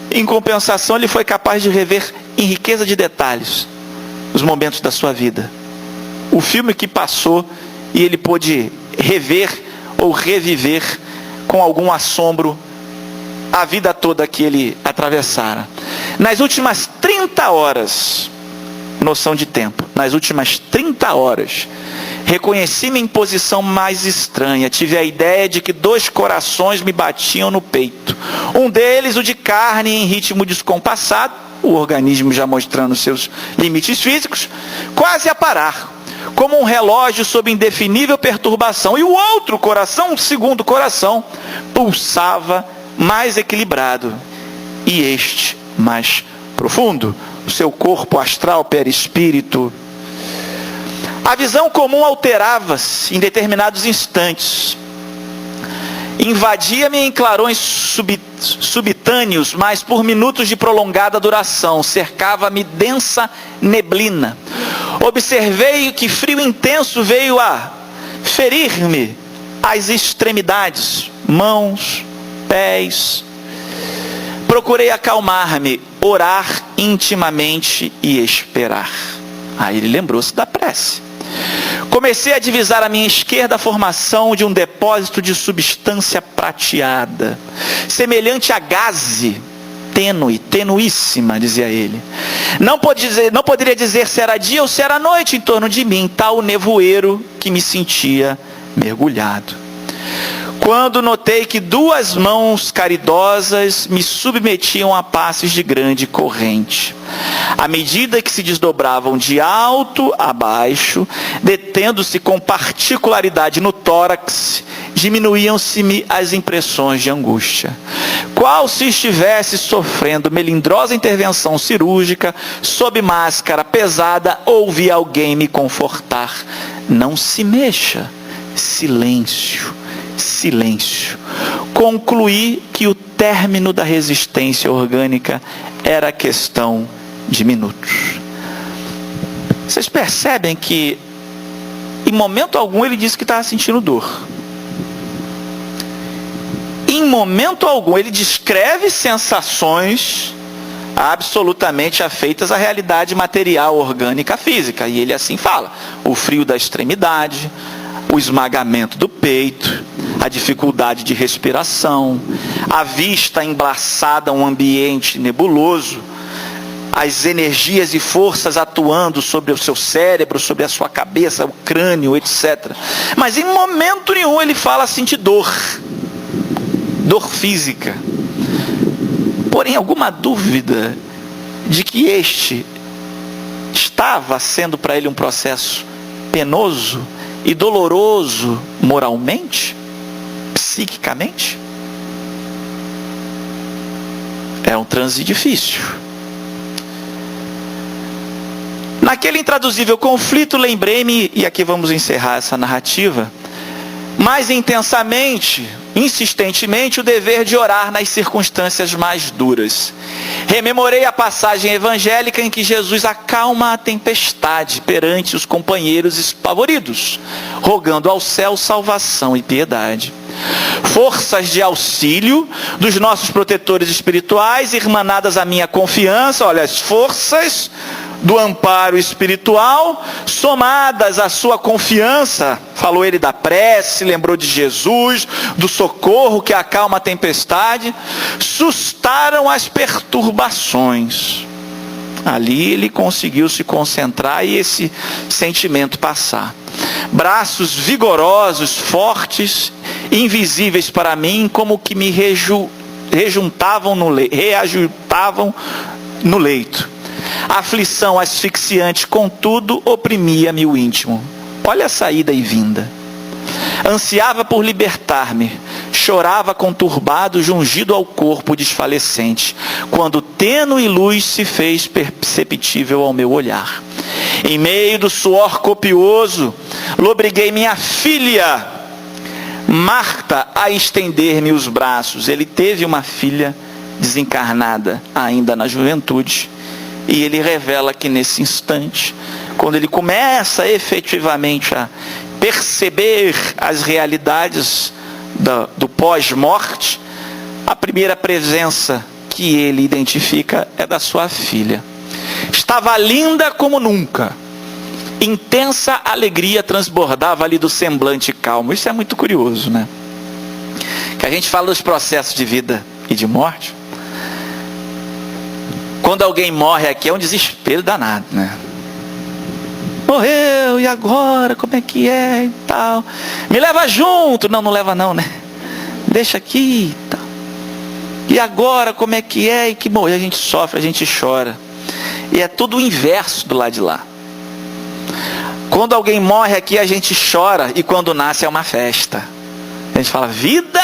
Em compensação, ele foi capaz de rever em riqueza de detalhes os momentos da sua vida. O filme que passou e ele pôde rever ou reviver com algum assombro a vida toda que ele atravessara. Nas últimas 30 horas, noção de tempo, nas últimas 30 horas, reconheci-me em posição mais estranha. Tive a ideia de que 2 corações me batiam no peito. Um deles, o de carne em ritmo descompassado, o organismo já mostrando seus limites físicos, quase a parar, como um relógio sob indefinível perturbação. E o outro coração, o segundo coração, pulsava mais equilibrado, e este mais profundo, o seu corpo astral, perispírito. A visão comum alterava-se em determinados instantes, invadia-me em clarões subitâneos, mas por minutos de prolongada duração, cercava-me densa neblina. Observei que frio intenso veio a ferir-me às extremidades, mãos, pés. Procurei acalmar-me, orar intimamente e esperar. Aí ele lembrou-se da prece. Comecei a divisar à minha esquerda a formação de um depósito de substância prateada, semelhante a gaze, tênue, tenuíssima, dizia ele. Não poderia dizer se era dia ou se era noite em torno de mim, tal nevoeiro que me sentia mergulhado. Quando notei que 2 mãos caridosas me submetiam a passes de grande corrente, à medida que se desdobravam de alto a baixo, detendo-se com particularidade no tórax, diminuíam-se-me as impressões de angústia. Qual se estivesse sofrendo melindrosa intervenção cirúrgica, sob máscara pesada, ouvi alguém me confortar. Não se mexa. Silêncio, silêncio. Concluí que o término da resistência orgânica era questão de minutos. Vocês percebem que em momento algum ele disse que estava sentindo dor. Em momento algum ele descreve sensações absolutamente afeitas à realidade material, orgânica, física. E ele assim fala: o frio da extremidade, o esmagamento do peito, a dificuldade de respiração, a vista embaçada a um ambiente nebuloso, as energias e forças atuando sobre o seu cérebro, sobre a sua cabeça, o crânio, etc. Mas em momento nenhum ele fala assim de dor física. Porém, alguma dúvida de que este estava sendo para ele um processo penoso e doloroso moralmente, psiquicamente? É um transe difícil. Naquele intraduzível conflito, lembrei-me, e aqui vamos encerrar essa narrativa, mais intensamente, insistentemente, o dever de orar nas circunstâncias mais duras. Rememorei a passagem evangélica em que Jesus acalma a tempestade perante os companheiros espavoridos, rogando ao céu salvação e piedade. Forças de auxílio dos nossos protetores espirituais, irmanadas à minha confiança, olha, as forças do amparo espiritual, somadas à sua confiança, falou ele da prece, lembrou de Jesus, do socorro que acalma a tempestade, sustaram as perturbações. Ali ele conseguiu se concentrar e esse sentimento passar. Braços vigorosos, fortes, invisíveis para mim, como que me reajuntavam no leito. Aflição asfixiante, contudo, oprimia-me o íntimo. Olha a saída e vinda. Ansiava por libertar-me, chorava conturbado, jungido ao corpo desfalecente, quando tênue luz se fez perceptível ao meu olhar. Em meio do suor copioso, lobriguei minha filha, Marta, a estender-me os braços. Ele teve uma filha desencarnada, ainda na juventude, e ele revela que nesse instante, quando ele começa efetivamente a perceber as realidades do pós-morte, a primeira presença que ele identifica é da sua filha. Estava linda como nunca. Intensa alegria transbordava ali do semblante calmo. Isso é muito curioso, né? Que a gente fala dos processos de vida e de morte. Quando alguém morre aqui é um desespero danado, né? Morreu, e agora? Como é que é e tal? Me leva junto. Não leva não, né? Deixa aqui e tal. E agora, como é que é? E que morrer, a gente sofre, a gente chora. E é tudo o inverso do lado de lá. Quando alguém morre aqui, a gente chora, e quando nasce é uma festa. A gente fala, vida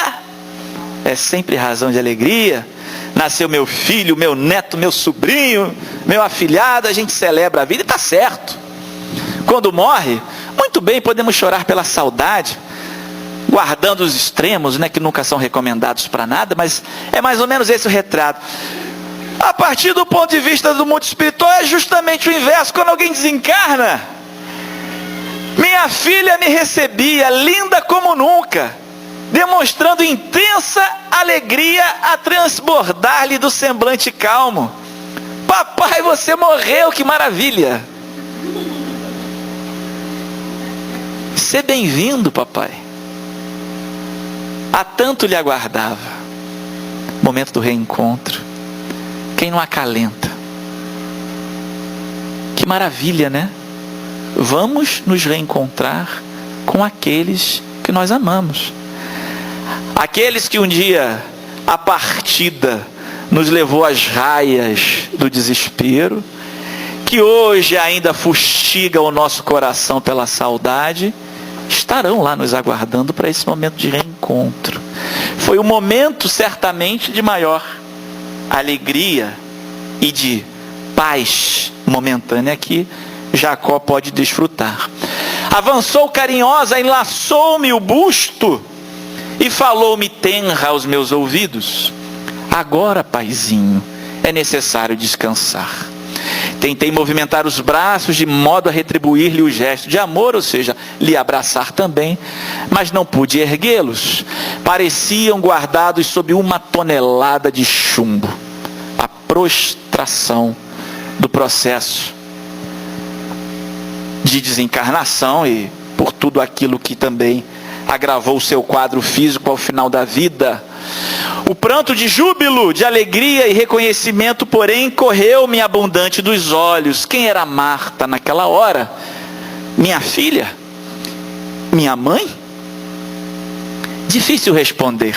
é sempre razão de alegria. Nasceu meu filho, meu neto, meu sobrinho, meu afilhado, a gente celebra a vida e está certo. Quando morre, muito bem, podemos chorar pela saudade, guardando os extremos, né, que nunca são recomendados para nada, mas é mais ou menos esse o retrato. A partir do ponto de vista do mundo espiritual, é justamente o inverso. Quando alguém desencarna, minha filha me recebia, linda como nunca, demonstrando intensa alegria a transbordar-lhe do semblante calmo. Papai, você morreu, que maravilha! Seja bem-vindo, papai. Há tanto lhe aguardava. Momento do reencontro. Quem não acalenta? Que maravilha, né? Vamos nos reencontrar com aqueles que nós amamos. Aqueles que um dia a partida nos levou às raias do desespero, que hoje ainda fustiga o nosso coração pela saudade, estarão lá nos aguardando para esse momento de reencontro. Foi um momento certamente de maior alegria e de paz momentânea que Jacó pode desfrutar. Avançou carinhosa, enlaçou-me o busto e falou-me tenra aos meus ouvidos. Agora, paizinho, é necessário descansar. Tentei movimentar os braços de modo a retribuir-lhe o gesto de amor, ou seja, lhe abraçar também, mas não pude erguê-los. Pareciam guardados sob 1 tonelada de chumbo. A prostração do processo de desencarnação e por tudo aquilo que também agravou o seu quadro físico ao final da vida. O pranto de júbilo, de alegria e reconhecimento, porém, correu-me abundante dos olhos. Quem era Marta naquela hora? Minha filha? Minha mãe? Difícil responder.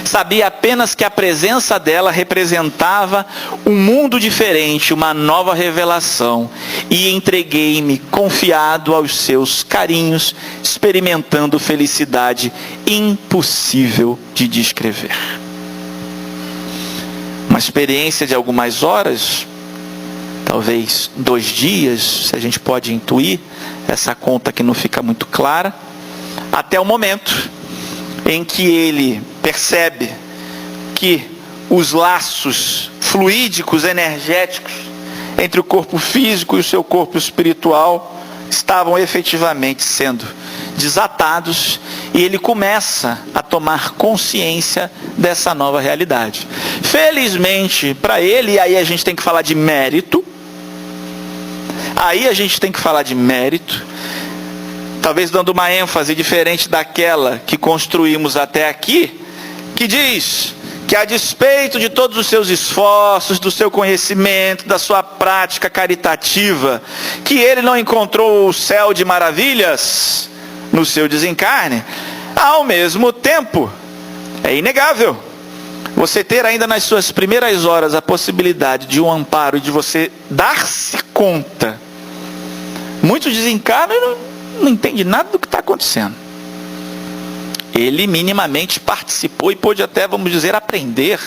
Sabia apenas que a presença dela representava um mundo diferente, uma nova revelação. E entreguei-me confiado aos seus carinhos, experimentando felicidade impossível de descrever. Uma experiência de algumas horas, talvez 2 dias, se a gente pode intuir, essa conta que não fica muito clara, até o momento em que ele percebe que os laços fluídicos, energéticos, entre o corpo físico e o seu corpo espiritual, estavam efetivamente sendo desatados, e ele começa a tomar consciência dessa nova realidade. Felizmente para ele, e aí a gente tem que falar de mérito, talvez dando uma ênfase diferente daquela que construímos até aqui, que diz que a despeito de todos os seus esforços, do seu conhecimento, da sua prática caritativa, que ele não encontrou o céu de maravilhas no seu desencarne. Ao mesmo tempo, é inegável você ter ainda nas suas primeiras horas a possibilidade de um amparo e de você dar-se conta. Muitos desencarnam e não entendem nada do que está acontecendo. Ele minimamente participou e pôde até, vamos dizer, aprender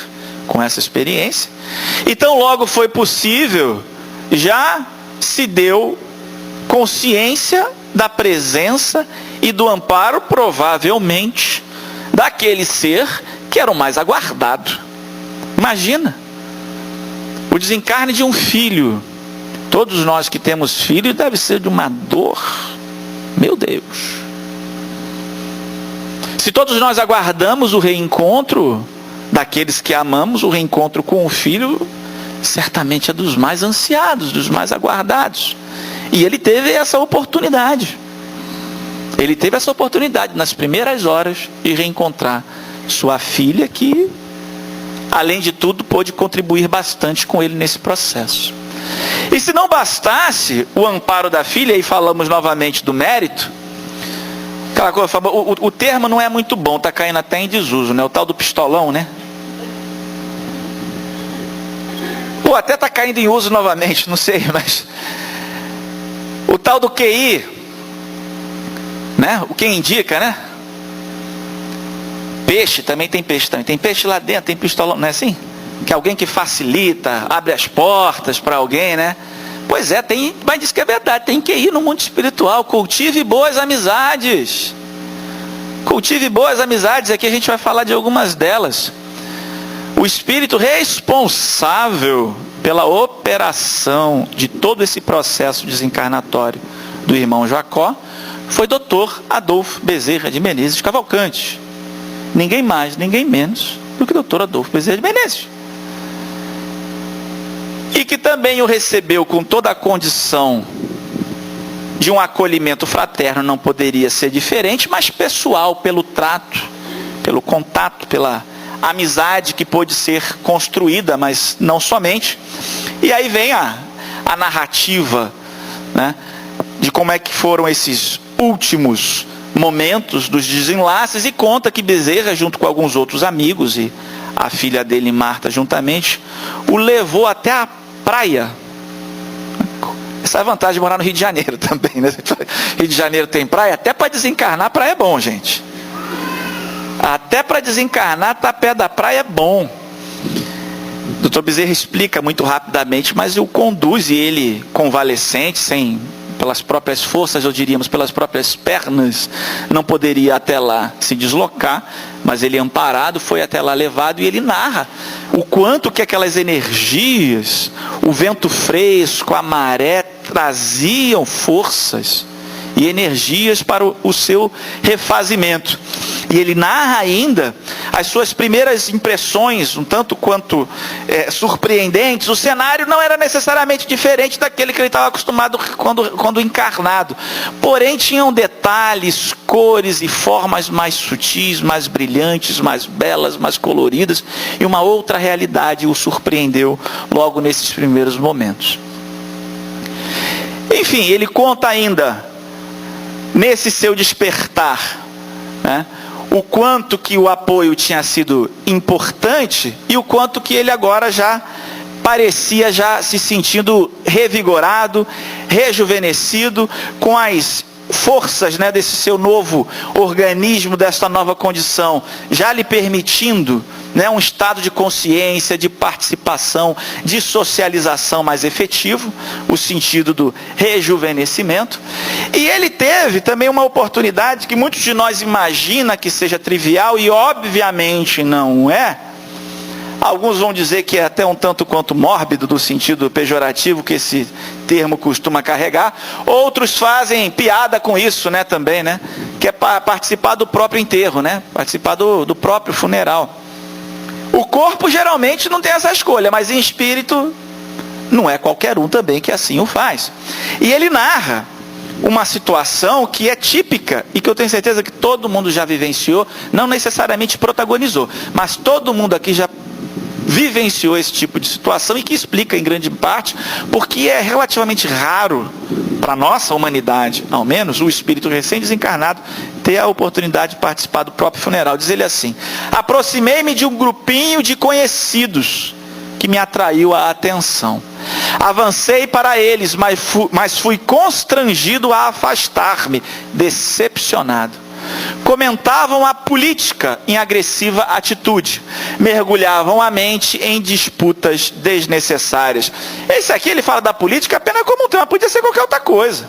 com essa experiência. Então logo foi possível, já se deu consciência da presença e do amparo, provavelmente, daquele ser que era o mais aguardado. Imagina, o desencarne de um filho. Todos nós que temos filhos deve ser de uma dor, meu Deus. Se todos nós aguardamos o reencontro daqueles que amamos, o reencontro com o filho certamente é dos mais ansiados, dos mais aguardados. E ele teve essa oportunidade. Ele teve essa oportunidade nas primeiras horas de reencontrar sua filha, que, além de tudo, pôde contribuir bastante com ele nesse processo. E se não bastasse o amparo da filha, e falamos novamente do mérito, aquela coisa, o termo não é muito bom, está caindo até em desuso, né? O tal do pistolão, né? Ou até está caindo em uso novamente, não sei, mas o tal do QI, né? O que indica, né? Peixe, também tem peixe também. Tem peixe lá dentro, tem pistolão, não é assim? Que alguém que facilita, abre as portas para alguém, né? Pois é, mas diz que é verdade, tem que ir no mundo espiritual. Cultive boas amizades. Cultive boas amizades, aqui a gente vai falar de algumas delas. O espírito responsável pela operação de todo esse processo desencarnatório do irmão Jacó foi Dr. Adolfo Bezerra de Menezes Cavalcante. Ninguém mais, ninguém menos do que Dr. Adolfo Bezerra de Menezes. E que também o recebeu com toda a condição de um acolhimento fraterno, não poderia ser diferente, mas pessoal, pelo trato, pelo contato, pela amizade que pôde ser construída, mas não somente. E aí vem a narrativa, né, de como é que foram esses últimos momentos dos desenlaces, e conta que Bezerra, junto com alguns outros amigos e a filha dele, Marta, juntamente, o levou até a praia. Essa é a vantagem de morar no Rio de Janeiro também, né? Rio de Janeiro tem praia, até para desencarnar praia é bom, gente. Até para desencarnar, tá perto da praia é bom. O Dr. Bezerra explica muito rapidamente, mas o conduz ele convalescente, pelas próprias forças, ou diríamos, pelas próprias pernas, não poderia até lá se deslocar, mas ele amparado foi até lá levado e ele narra o quanto que aquelas energias, o vento fresco, a maré, traziam forças e energias para o seu refazimento. E ele narra ainda as suas primeiras impressões, um tanto quanto surpreendentes. O cenário não era necessariamente diferente daquele que ele estava acostumado quando encarnado. Porém, tinham detalhes, cores e formas mais sutis, mais brilhantes, mais belas, mais coloridas. E uma outra realidade o surpreendeu logo nesses primeiros momentos. Enfim, ele conta ainda, nesse seu despertar, né, o quanto que o apoio tinha sido importante e o quanto que ele agora já parecia já se sentindo revigorado, rejuvenescido, com as forças, né, desse seu novo organismo, dessa nova condição, já lhe permitindo, né, um estado de consciência, de participação, de socialização mais efetivo, o sentido do rejuvenescimento. E ele teve também uma oportunidade que muitos de nós imaginam que seja trivial, e obviamente não é. Alguns vão dizer que é até um tanto quanto mórbido, do sentido pejorativo que esse termo costuma carregar. Outros fazem piada com isso, né, também, né? Que é participar do próprio enterro, né? Participar do próprio funeral. O corpo geralmente não tem essa escolha, mas em espírito não é qualquer um também que assim o faz. E ele narra uma situação que é típica e que eu tenho certeza que todo mundo já vivenciou, não necessariamente protagonizou, mas todo mundo aqui já vivenciou esse tipo de situação, e que explica em grande parte porque é relativamente raro para a nossa humanidade, ao menos, o espírito recém-desencarnado ter a oportunidade de participar do próprio funeral. Diz ele assim: aproximei-me de um grupinho de conhecidos que me atraiu a atenção. Avancei para eles, mas fui constrangido a afastar-me, decepcionado. Comentavam a política em agressiva atitude, mergulhavam a mente em disputas desnecessárias. Esse aqui, ele fala da política apenas como um tema, podia ser qualquer outra coisa.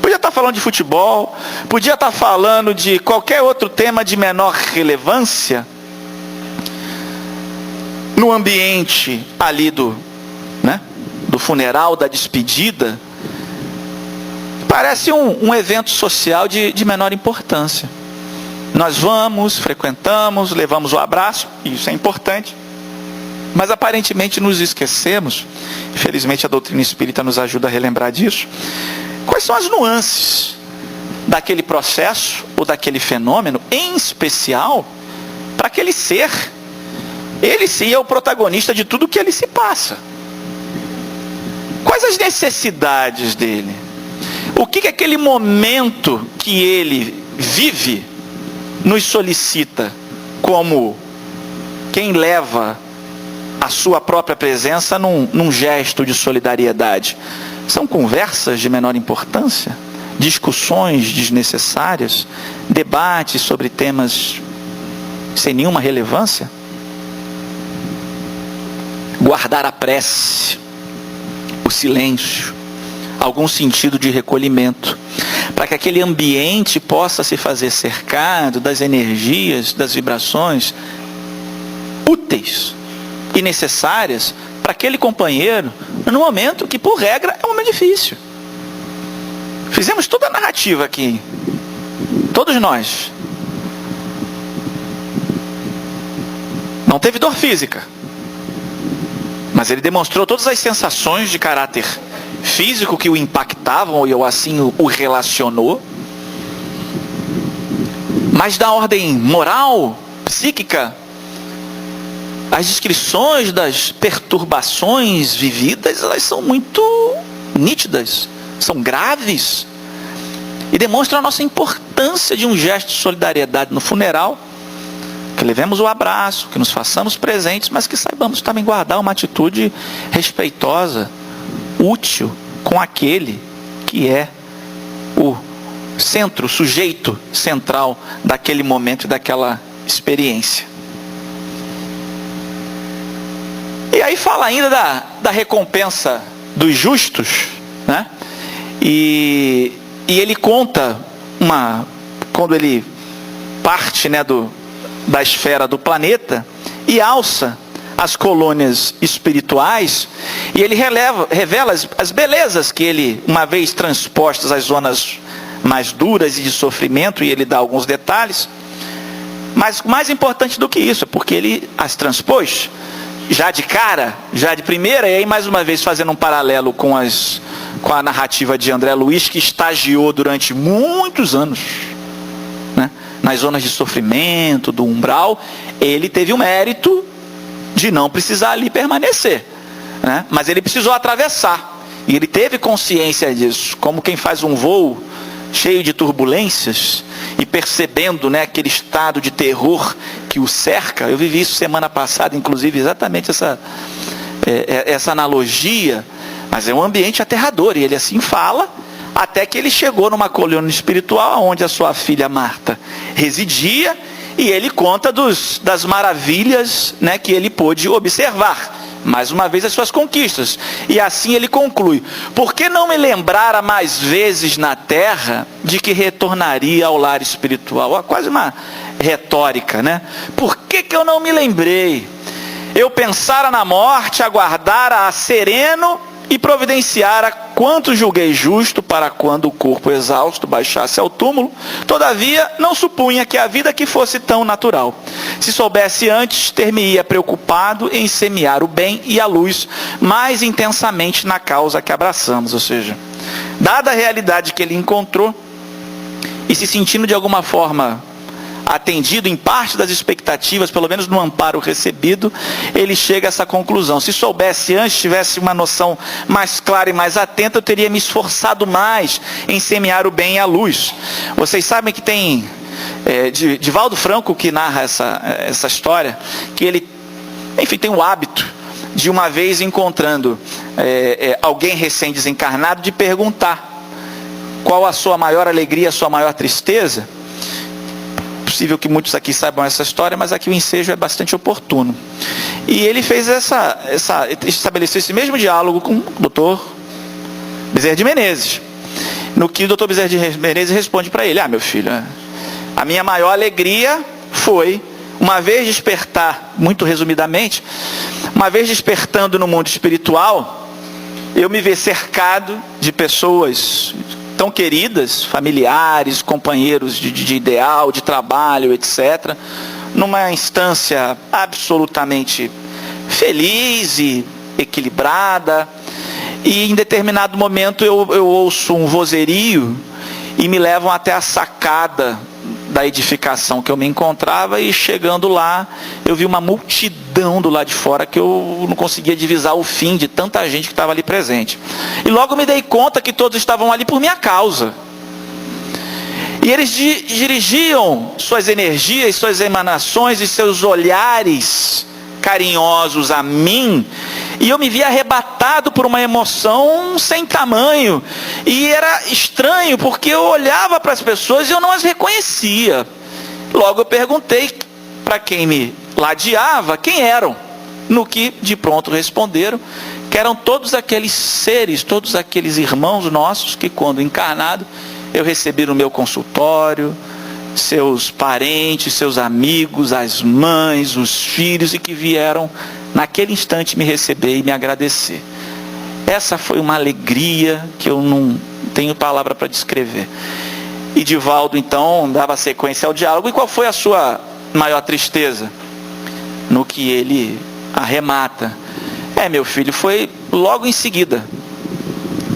Podia estar falando de futebol, podia estar falando de qualquer outro tema de menor relevância. No ambiente ali do funeral, da despedida, parece um evento social de menor importância. Nós vamos, frequentamos, levamos o abraço, isso é importante, mas aparentemente nos esquecemos. Infelizmente a doutrina espírita nos ajuda a relembrar disso. Quais são as nuances daquele processo ou daquele fenômeno, em especial para aquele ser? Ele sim é o protagonista de tudo que ele se passa. Quais as necessidades dele? O que aquele momento que ele vive nos solicita, como quem leva a sua própria presença num gesto de solidariedade? São conversas de menor importância? Discussões desnecessárias? Debates sobre temas sem nenhuma relevância? Guardar a prece, o silêncio, algum sentido de recolhimento, para que aquele ambiente possa se fazer cercado das energias, das vibrações úteis e necessárias para aquele companheiro, no momento que, por regra, é um momento difícil. Fizemos toda a narrativa aqui, todos nós. Não teve dor física, mas ele demonstrou todas as sensações de caráter físico que o impactavam, ou assim o relacionou. Mas da ordem moral, psíquica, as descrições das perturbações vividas, elas são muito nítidas, são graves, e demonstram a nossa importância de um gesto de solidariedade no funeral, que levemos o abraço, que nos façamos presentes, mas que saibamos também guardar uma atitude respeitosa, útil, com aquele que é o centro, o sujeito central daquele momento e daquela experiência. E aí fala ainda da recompensa dos justos, né? E ele conta quando ele parte, né, da esfera do planeta e alça as colônias espirituais, e ele revela as belezas que ele, uma vez transpostas às zonas mais duras e de sofrimento, e ele dá alguns detalhes, mas mais importante do que isso, porque ele as transpôs já de cara, já de primeira, e aí mais uma vez fazendo um paralelo com a narrativa de André Luiz, que estagiou durante muitos anos, né, nas zonas de sofrimento, do umbral. Ele teve o mérito de não precisar ali permanecer, né, mas ele precisou atravessar, e ele teve consciência disso, como quem faz um voo cheio de turbulências, e percebendo, né, aquele estado de terror que o cerca. Eu vivi isso semana passada, inclusive, exatamente essa analogia, mas é um ambiente aterrador, e ele assim fala, até que ele chegou numa colônia espiritual, onde a sua filha Marta residia, e ele conta das maravilhas, né, que ele pôde observar, mais uma vez as suas conquistas, e assim ele conclui: por que não me lembrara mais vezes na terra de que retornaria ao lar espiritual? Quase uma retórica, né? Por que eu não me lembrei? Eu pensara na morte, aguardara-a sereno e providenciara quanto julguei justo, para quando o corpo exausto baixasse ao túmulo. Todavia não supunha que a vida aqui fosse tão natural. Se soubesse antes, ter-me-ia preocupado em semear o bem e a luz mais intensamente na causa que abraçamos. Ou seja, dada a realidade que ele encontrou, e se sentindo de alguma forma atendido em parte das expectativas, pelo menos no amparo recebido, ele chega a essa conclusão: se soubesse antes, tivesse uma noção mais clara e mais atenta, eu teria me esforçado mais em semear o bem e a luz. Vocês sabem que tem Divaldo Franco, que narra essa história, que ele, enfim, tem o hábito de, uma vez encontrando alguém recém-desencarnado, de perguntar qual a sua maior alegria, a sua maior tristeza. Possível que muitos aqui saibam essa história, mas aqui o ensejo é bastante oportuno. E ele fez estabeleceu esse mesmo diálogo com o Dr. Bezerra de Menezes, no que o Dr. Bezerra de Menezes responde para ele: meu filho, a minha maior alegria foi, uma vez despertar, muito resumidamente, uma vez despertando no mundo espiritual, eu me ver cercado de pessoas tão queridas, familiares, companheiros de ideal, de trabalho, etc., numa instância absolutamente feliz e equilibrada, e em determinado momento eu ouço um vozerio e me levam até a sacada da edificação que eu me encontrava, e chegando lá, eu vi uma multidão do lado de fora que eu não conseguia divisar o fim de tanta gente que estava ali presente. E logo me dei conta que todos estavam ali por minha causa. E eles dirigiam suas energias, suas emanações e seus olhares carinhosos a mim, e eu me vi arrebatado por uma emoção sem tamanho, e era estranho, porque eu olhava para as pessoas e eu não as reconhecia. Logo eu perguntei para quem me ladeava quem eram, no que de pronto responderam que eram todos aqueles seres, todos aqueles irmãos nossos que, quando encarnado, eu recebi no meu consultório, seus parentes, seus amigos, as mães, os filhos, e que vieram naquele instante me receber e me agradecer. Essa foi uma alegria que eu não tenho palavra para descrever. E Divaldo então dava sequência ao diálogo. E qual foi a sua maior tristeza? No que ele arremata: meu filho, foi logo em seguida,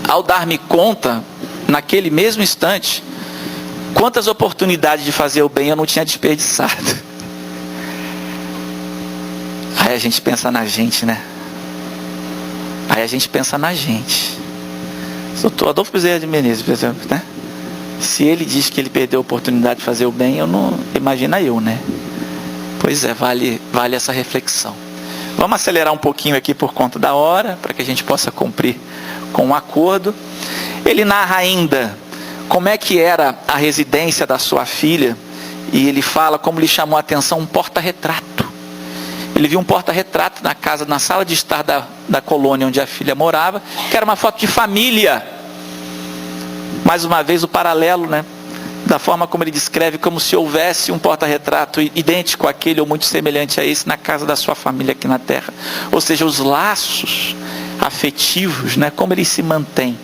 ao dar-me conta, naquele mesmo instante, quantas oportunidades de fazer o bem eu não tinha desperdiçado. Aí a gente pensa na gente, né? Aí a gente pensa na gente. Doutor Adolfo Bezerra de Menezes, por exemplo, né? Se ele diz que ele perdeu a oportunidade de fazer o bem, eu não... Imagina eu, né? Pois é, vale essa reflexão. Vamos acelerar um pouquinho aqui por conta da hora, para que a gente possa cumprir com um acordo. Ele narra ainda como é que era a residência da sua filha, e ele fala como lhe chamou a atenção um porta-retrato. Ele viu um porta-retrato na sala de estar da colônia onde a filha morava, que era uma foto de família. Mais uma vez o paralelo, né? Da forma como ele descreve, como se houvesse um porta-retrato idêntico àquele ou muito semelhante a esse na casa da sua família aqui na terra. Ou seja, os laços afetivos, né? Como eles se mantêm.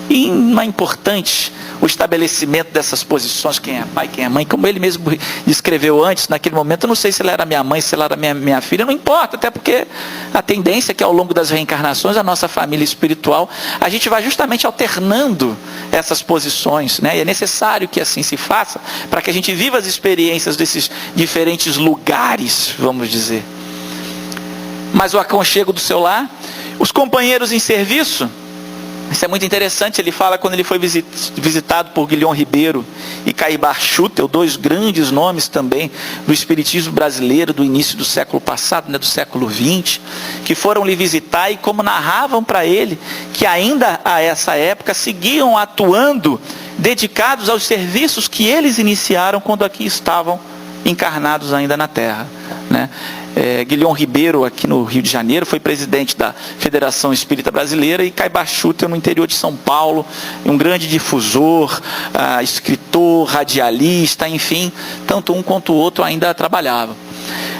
E não é importante o estabelecimento dessas posições, quem é pai, quem é mãe, como ele mesmo descreveu antes, naquele momento, eu não sei se ela era minha mãe, se ela era minha filha, não importa, até porque a tendência é que ao longo das reencarnações, a nossa família espiritual, a gente vai justamente alternando essas posições, né? E é necessário que assim se faça, para que a gente viva as experiências desses diferentes lugares, vamos dizer. Mas o aconchego do seu lar, os companheiros em serviço, isso é muito interessante. Ele fala quando ele foi visitado por Guilhom Ribeiro e Caibar Schutel, dois grandes nomes também do espiritismo brasileiro do início do século passado, né, do século XX, que foram lhe visitar e como narravam para ele que ainda a essa época seguiam atuando, dedicados aos serviços que eles iniciaram quando aqui estavam encarnados ainda na Terra, né? Guilhom Ribeiro, aqui no Rio de Janeiro, foi presidente da Federação Espírita Brasileira, e Caibar Schutel, no interior de São Paulo, um grande difusor, escritor, radialista, enfim, tanto um quanto o outro ainda trabalhavam.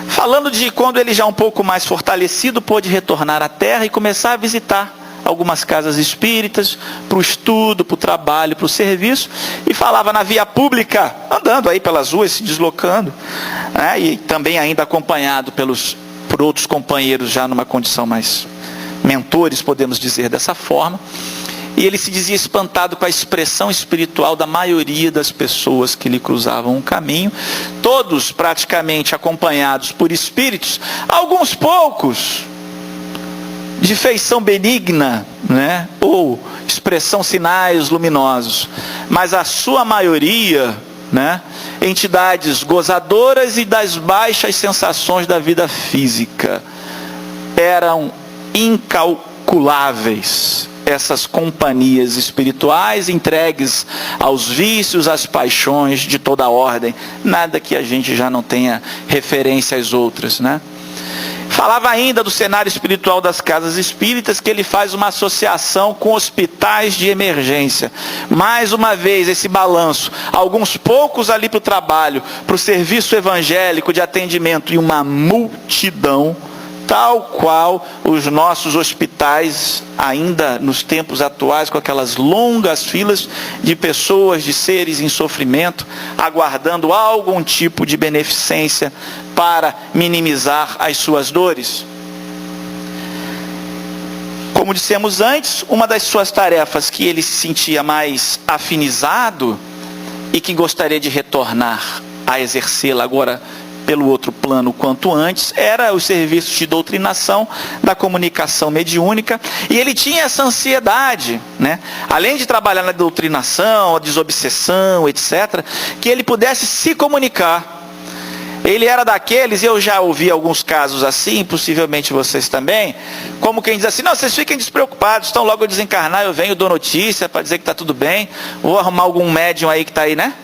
Falando de quando ele já um pouco mais fortalecido, pôde retornar à Terra e começar a visitar algumas casas espíritas, para o estudo, para o trabalho, para o serviço, e falava na via pública, andando aí pelas ruas, se deslocando, né, e também ainda acompanhado por outros companheiros já numa condição mais mentores, podemos dizer dessa forma, e ele se dizia espantado com a expressão espiritual da maioria das pessoas que lhe cruzavam o caminho, todos praticamente acompanhados por espíritos, alguns poucos de feição benigna, né? Ou expressão sinais luminosos, mas a sua maioria, né? Entidades gozadoras e das baixas sensações da vida física. Eram incalculáveis essas companhias espirituais entregues aos vícios, às paixões de toda a ordem, nada que a gente já não tenha referência às outras, né? Falava ainda do cenário espiritual das casas espíritas, que ele faz uma associação com hospitais de emergência. Mais uma vez esse balanço, alguns poucos ali para o trabalho, para o serviço evangélico de atendimento, e uma multidão, tal qual os nossos hospitais ainda nos tempos atuais, com aquelas longas filas de pessoas, de seres em sofrimento, aguardando algum tipo de beneficência para minimizar as suas dores. Como dissemos antes, uma das suas tarefas que ele se sentia mais afinizado e que gostaria de retornar a exercê-la agora pelo outro plano quanto antes, era os serviços de doutrinação, da comunicação mediúnica, e ele tinha essa ansiedade, né? Além de trabalhar na doutrinação, a desobsessão, etc., que ele pudesse se comunicar. Ele era daqueles, eu já ouvi alguns casos assim, possivelmente vocês também, como quem diz assim, não, vocês fiquem despreocupados, então logo eu desencarnar, eu venho, dou notícia para dizer que está tudo bem, vou arrumar algum médium aí que está aí, né,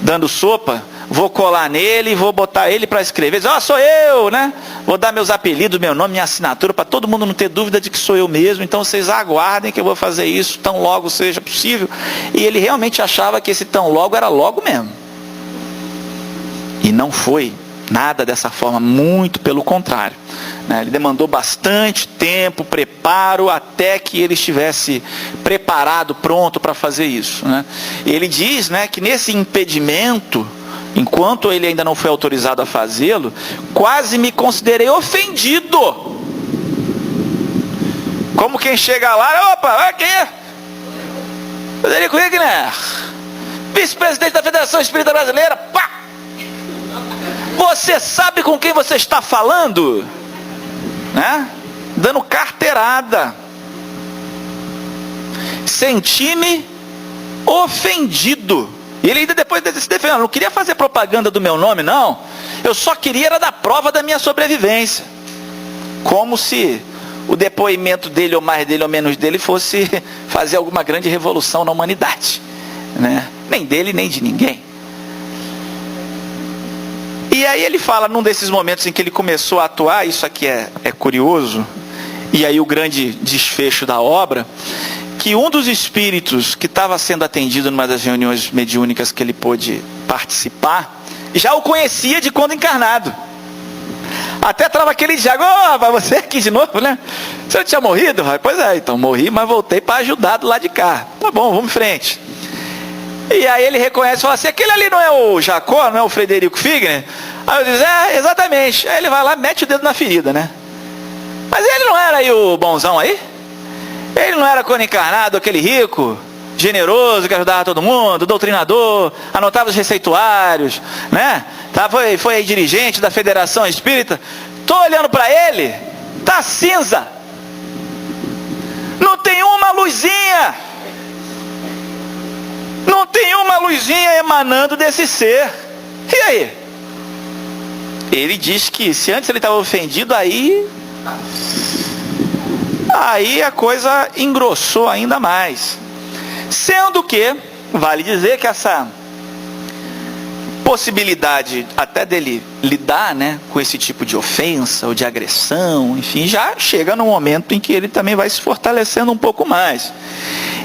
dando sopa, vou colar nele, vou botar ele para escrever, dizer, sou eu, né, vou dar meus apelidos, meu nome, minha assinatura, para todo mundo não ter dúvida de que sou eu mesmo, então vocês aguardem que eu vou fazer isso tão logo seja possível. E ele realmente achava que esse tão logo era logo mesmo. E não foi nada dessa forma, muito pelo contrário, né? Ele demandou bastante tempo, preparo, até que ele estivesse preparado, pronto para fazer isso, né? E ele diz, né, que nesse impedimento, enquanto ele ainda não foi autorizado a fazê-lo, quase me considerei ofendido. Como quem chega lá, opa, aqui, Frederico Wigner, vice-presidente da Federação Espírita Brasileira, pá! Você sabe com quem você está falando? Né? Dando carteirada. Senti-me ofendido. E ele ainda depois se defendeu, não queria fazer propaganda do meu nome, não. Eu só queria era dar prova da minha sobrevivência. Como se o depoimento dele, ou mais dele ou menos dele, fosse fazer alguma grande revolução na humanidade, né? Nem dele, nem de ninguém. E aí ele fala, num desses momentos em que ele começou a atuar, isso aqui é curioso, e aí o grande desfecho da obra, que um dos espíritos que estava sendo atendido numa das reuniões mediúnicas que ele pôde participar, já o conhecia de quando encarnado. Até trava aquele diálogo: "Mas você aqui de novo, né? Você não tinha morrido?" "Pois é, então morri, mas voltei para ajudar do lado de cá." "Tá bom, vamos em frente." E aí ele reconhece e fala assim: "Aquele ali não é o Jacó, não é o Frederico Figner?" Aí eu diz: "É, exatamente." Aí ele vai lá, mete o dedo na ferida, né? "Mas ele não era aí o bonzão aí? Ele não era quando encarnado, aquele rico, generoso, que ajudava todo mundo, doutrinador, anotava os receituários, né? Tá, foi aí dirigente da Federação Espírita." Tô olhando para ele, tá cinza. Não tem uma luzinha. Não tem uma luzinha emanando desse ser. E aí? Ele diz que se antes ele estava ofendido, aí a coisa engrossou ainda mais. Sendo que, vale dizer que essa possibilidade até dele lidar, né, com esse tipo de ofensa ou de agressão, enfim, já chega no momento em que ele também vai se fortalecendo um pouco mais.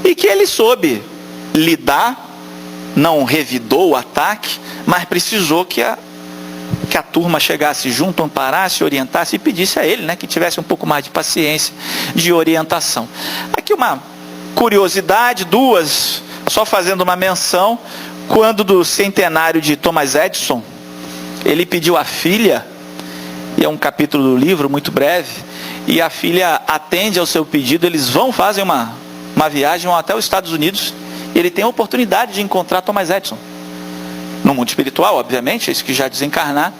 E que ele soube lidar, não revidou o ataque, mas precisou que a turma chegasse junto, amparasse, orientasse e pedisse a ele, né, que tivesse um pouco mais de paciência, de orientação. Aqui uma curiosidade, duas, só fazendo uma menção. Quando do centenário de Thomas Edison, ele pediu à filha, e é um capítulo do livro muito breve, e a filha atende ao seu pedido, eles fazem uma viagem, vão até os Estados Unidos, e ele tem a oportunidade de encontrar Thomas Edison. No mundo espiritual, obviamente, esse que já desencarnar.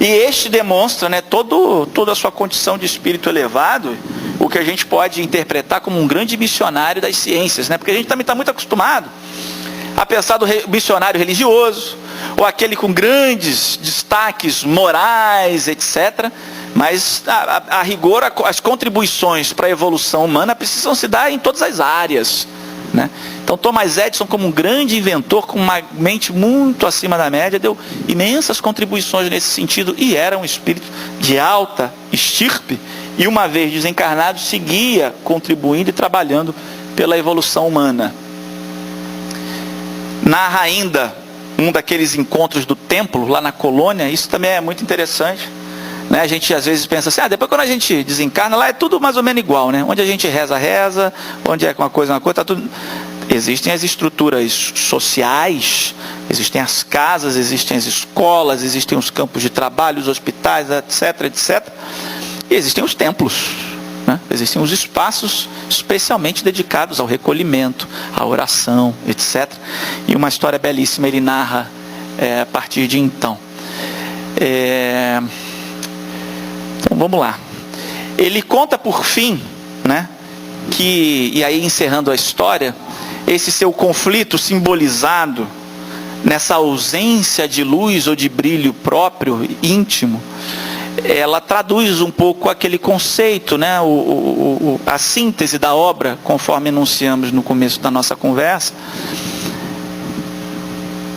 E este demonstra, né, toda a sua condição de espírito elevado, o que a gente pode interpretar como um grande missionário das ciências, né? Porque a gente também está muito acostumado a pensar do missionário religioso, ou aquele com grandes destaques morais, etc. Mas, a rigor, as contribuições para a evolução humana precisam se dar em todas as áreas, né? Então Thomas Edison, como um grande inventor, com uma mente muito acima da média, deu imensas contribuições nesse sentido, e era um espírito de alta estirpe, e uma vez desencarnado, seguia contribuindo e trabalhando pela evolução humana. Narra ainda um daqueles encontros do templo, lá na colônia. Isso também é muito interessante, né? A gente às vezes pensa assim: depois quando a gente desencarna, lá é tudo mais ou menos igual, né? Onde a gente reza, onde é uma coisa, tá tudo... Existem as estruturas sociais, existem as casas, existem as escolas, existem os campos de trabalho, os hospitais, etc, etc. E existem os templos, né? Existem os espaços especialmente dedicados ao recolhimento, à oração, etc. E uma história belíssima ele narra a partir de então. Então vamos lá. Ele conta por fim, né, e aí encerrando a história, esse seu conflito simbolizado nessa ausência de luz ou de brilho próprio, íntimo, ela traduz um pouco aquele conceito, né, a síntese da obra, conforme enunciamos no começo da nossa conversa,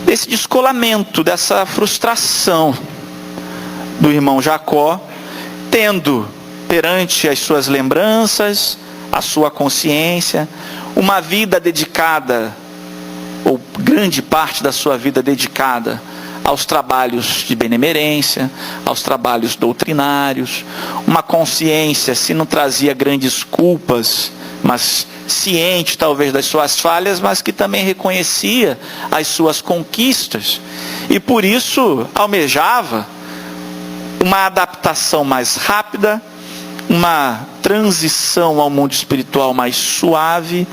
desse descolamento, dessa frustração do irmão Jacó, tendo perante as suas lembranças, a sua consciência, uma vida dedicada, ou grande parte da sua vida dedicada aos trabalhos de benemerência, aos trabalhos doutrinários, uma consciência, se não trazia grandes culpas, mas ciente talvez das suas falhas, mas que também reconhecia as suas conquistas, e por isso almejava uma adaptação mais rápida, uma transição ao mundo espiritual mais suave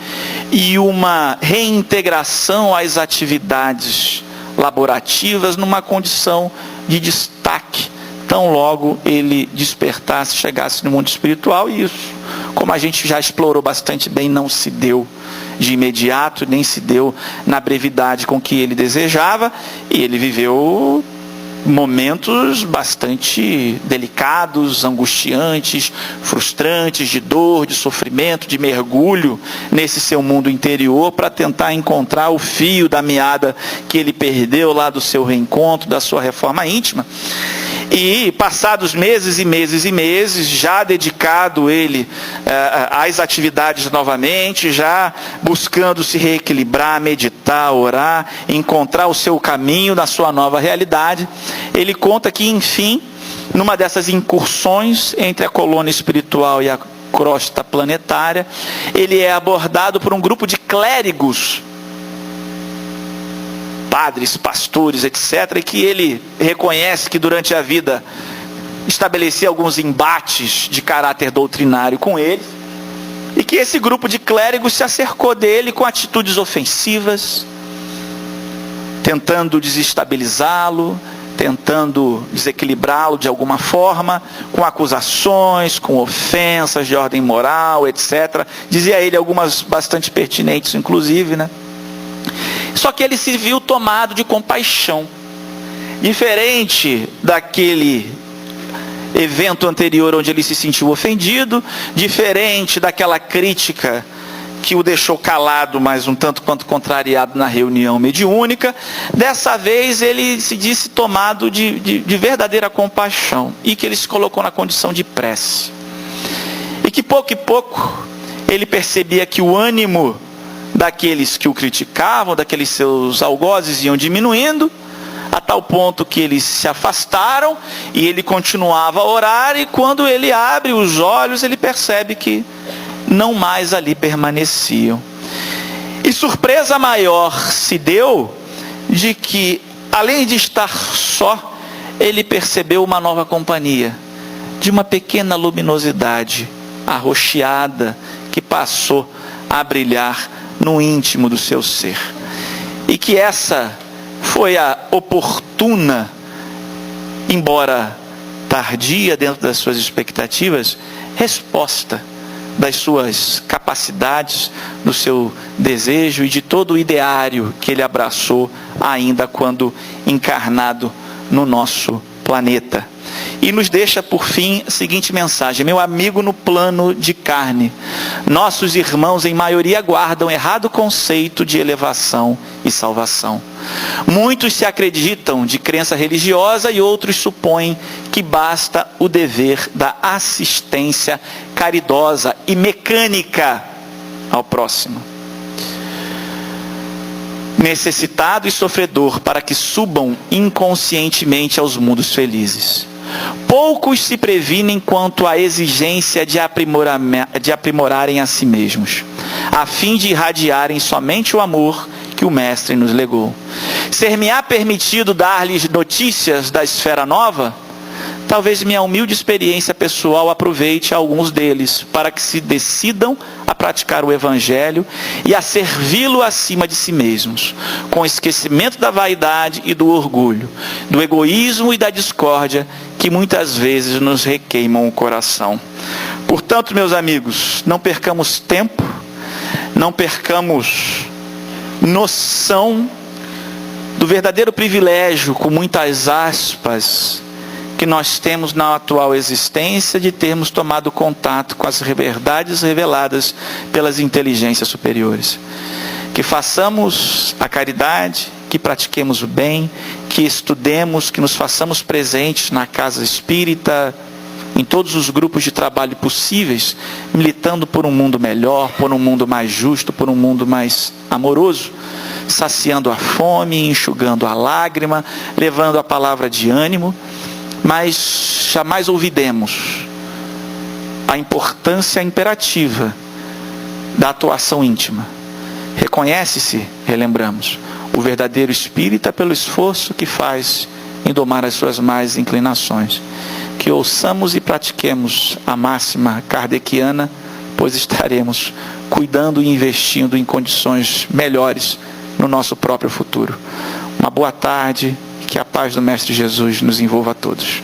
e uma reintegração às atividades laborativas numa condição de destaque, tão logo ele despertasse, chegasse no mundo espiritual. E isso, como a gente já explorou bastante bem, não se deu de imediato, nem se deu na brevidade com que ele desejava, e ele viveu momentos bastante delicados, angustiantes, frustrantes, de dor, de sofrimento, de mergulho nesse seu mundo interior para tentar encontrar o fio da meada que ele perdeu lá do seu reencontro, da sua reforma íntima. E passados meses e meses e meses, já dedicado ele às atividades novamente, já buscando se reequilibrar, meditar, orar, encontrar o seu caminho na sua nova realidade, ele conta que, enfim, numa dessas incursões entre a colônia espiritual e a crosta planetária, ele é abordado por um grupo de clérigos, padres, pastores, etc., e que ele reconhece que durante a vida estabelecia alguns embates de caráter doutrinário com ele, e que esse grupo de clérigos se acercou dele com atitudes ofensivas, tentando desestabilizá-lo, tentando desequilibrá-lo de alguma forma, com acusações, com ofensas de ordem moral, etc. Dizia ele algumas bastante pertinentes, inclusive, né? Só que ele se viu tomado de compaixão. Diferente daquele evento anterior onde ele se sentiu ofendido, diferente daquela crítica que o deixou calado, mas um tanto quanto contrariado na reunião mediúnica, dessa vez ele se disse tomado de verdadeira compaixão, e que ele se colocou na condição de prece. E que pouco e pouco ele percebia que o ânimo daqueles que o criticavam, daqueles seus algozes, iam diminuindo, a tal ponto que eles se afastaram, e ele continuava a orar, e quando ele abre os olhos, ele percebe que não mais ali permaneciam. E surpresa maior se deu de que, além de estar só, ele percebeu uma nova companhia, de uma pequena luminosidade arroxeada que passou a brilhar no íntimo do seu ser. E que essa foi a oportuna, embora tardia dentro das suas expectativas, resposta das suas capacidades, do seu desejo e de todo o ideário que ele abraçou ainda quando encarnado no nosso planeta. E nos deixa, por fim, a seguinte mensagem: meu amigo no plano de carne, nossos irmãos em maioria guardam errado conceito de elevação e salvação. Muitos se acreditam de crença religiosa e outros supõem que basta o dever da assistência caridosa e mecânica ao próximo, necessitado e sofredor, para que subam inconscientemente aos mundos felizes. Poucos se previnem quanto à exigência de aprimorarem a si mesmos, a fim de irradiarem somente o amor que o Mestre nos legou. Ser-me-á permitido dar-lhes notícias da esfera nova? Talvez minha humilde experiência pessoal aproveite alguns deles para que se decidam a praticar o Evangelho e a servi-lo acima de si mesmos, com esquecimento da vaidade e do orgulho, do egoísmo e da discórdia que muitas vezes nos requeimam o coração. Portanto, meus amigos, não percamos tempo, não percamos noção do verdadeiro privilégio, com muitas aspas, que nós temos na atual existência de termos tomado contato com as verdades reveladas pelas inteligências superiores. Que façamos a caridade, que pratiquemos o bem, que estudemos, que nos façamos presentes na casa espírita, em todos os grupos de trabalho possíveis, militando por um mundo melhor, por um mundo mais justo, por um mundo mais amoroso, saciando a fome, enxugando a lágrima, levando a palavra de ânimo, mas jamais olvidemos a importância imperativa da atuação íntima. Reconhece-se, relembramos, o verdadeiro espírita pelo esforço que faz em domar as suas más inclinações. Que ouçamos e pratiquemos a máxima kardeciana, pois estaremos cuidando e investindo em condições melhores no nosso próprio futuro. Uma boa tarde e que a paz do Mestre Jesus nos envolva a todos.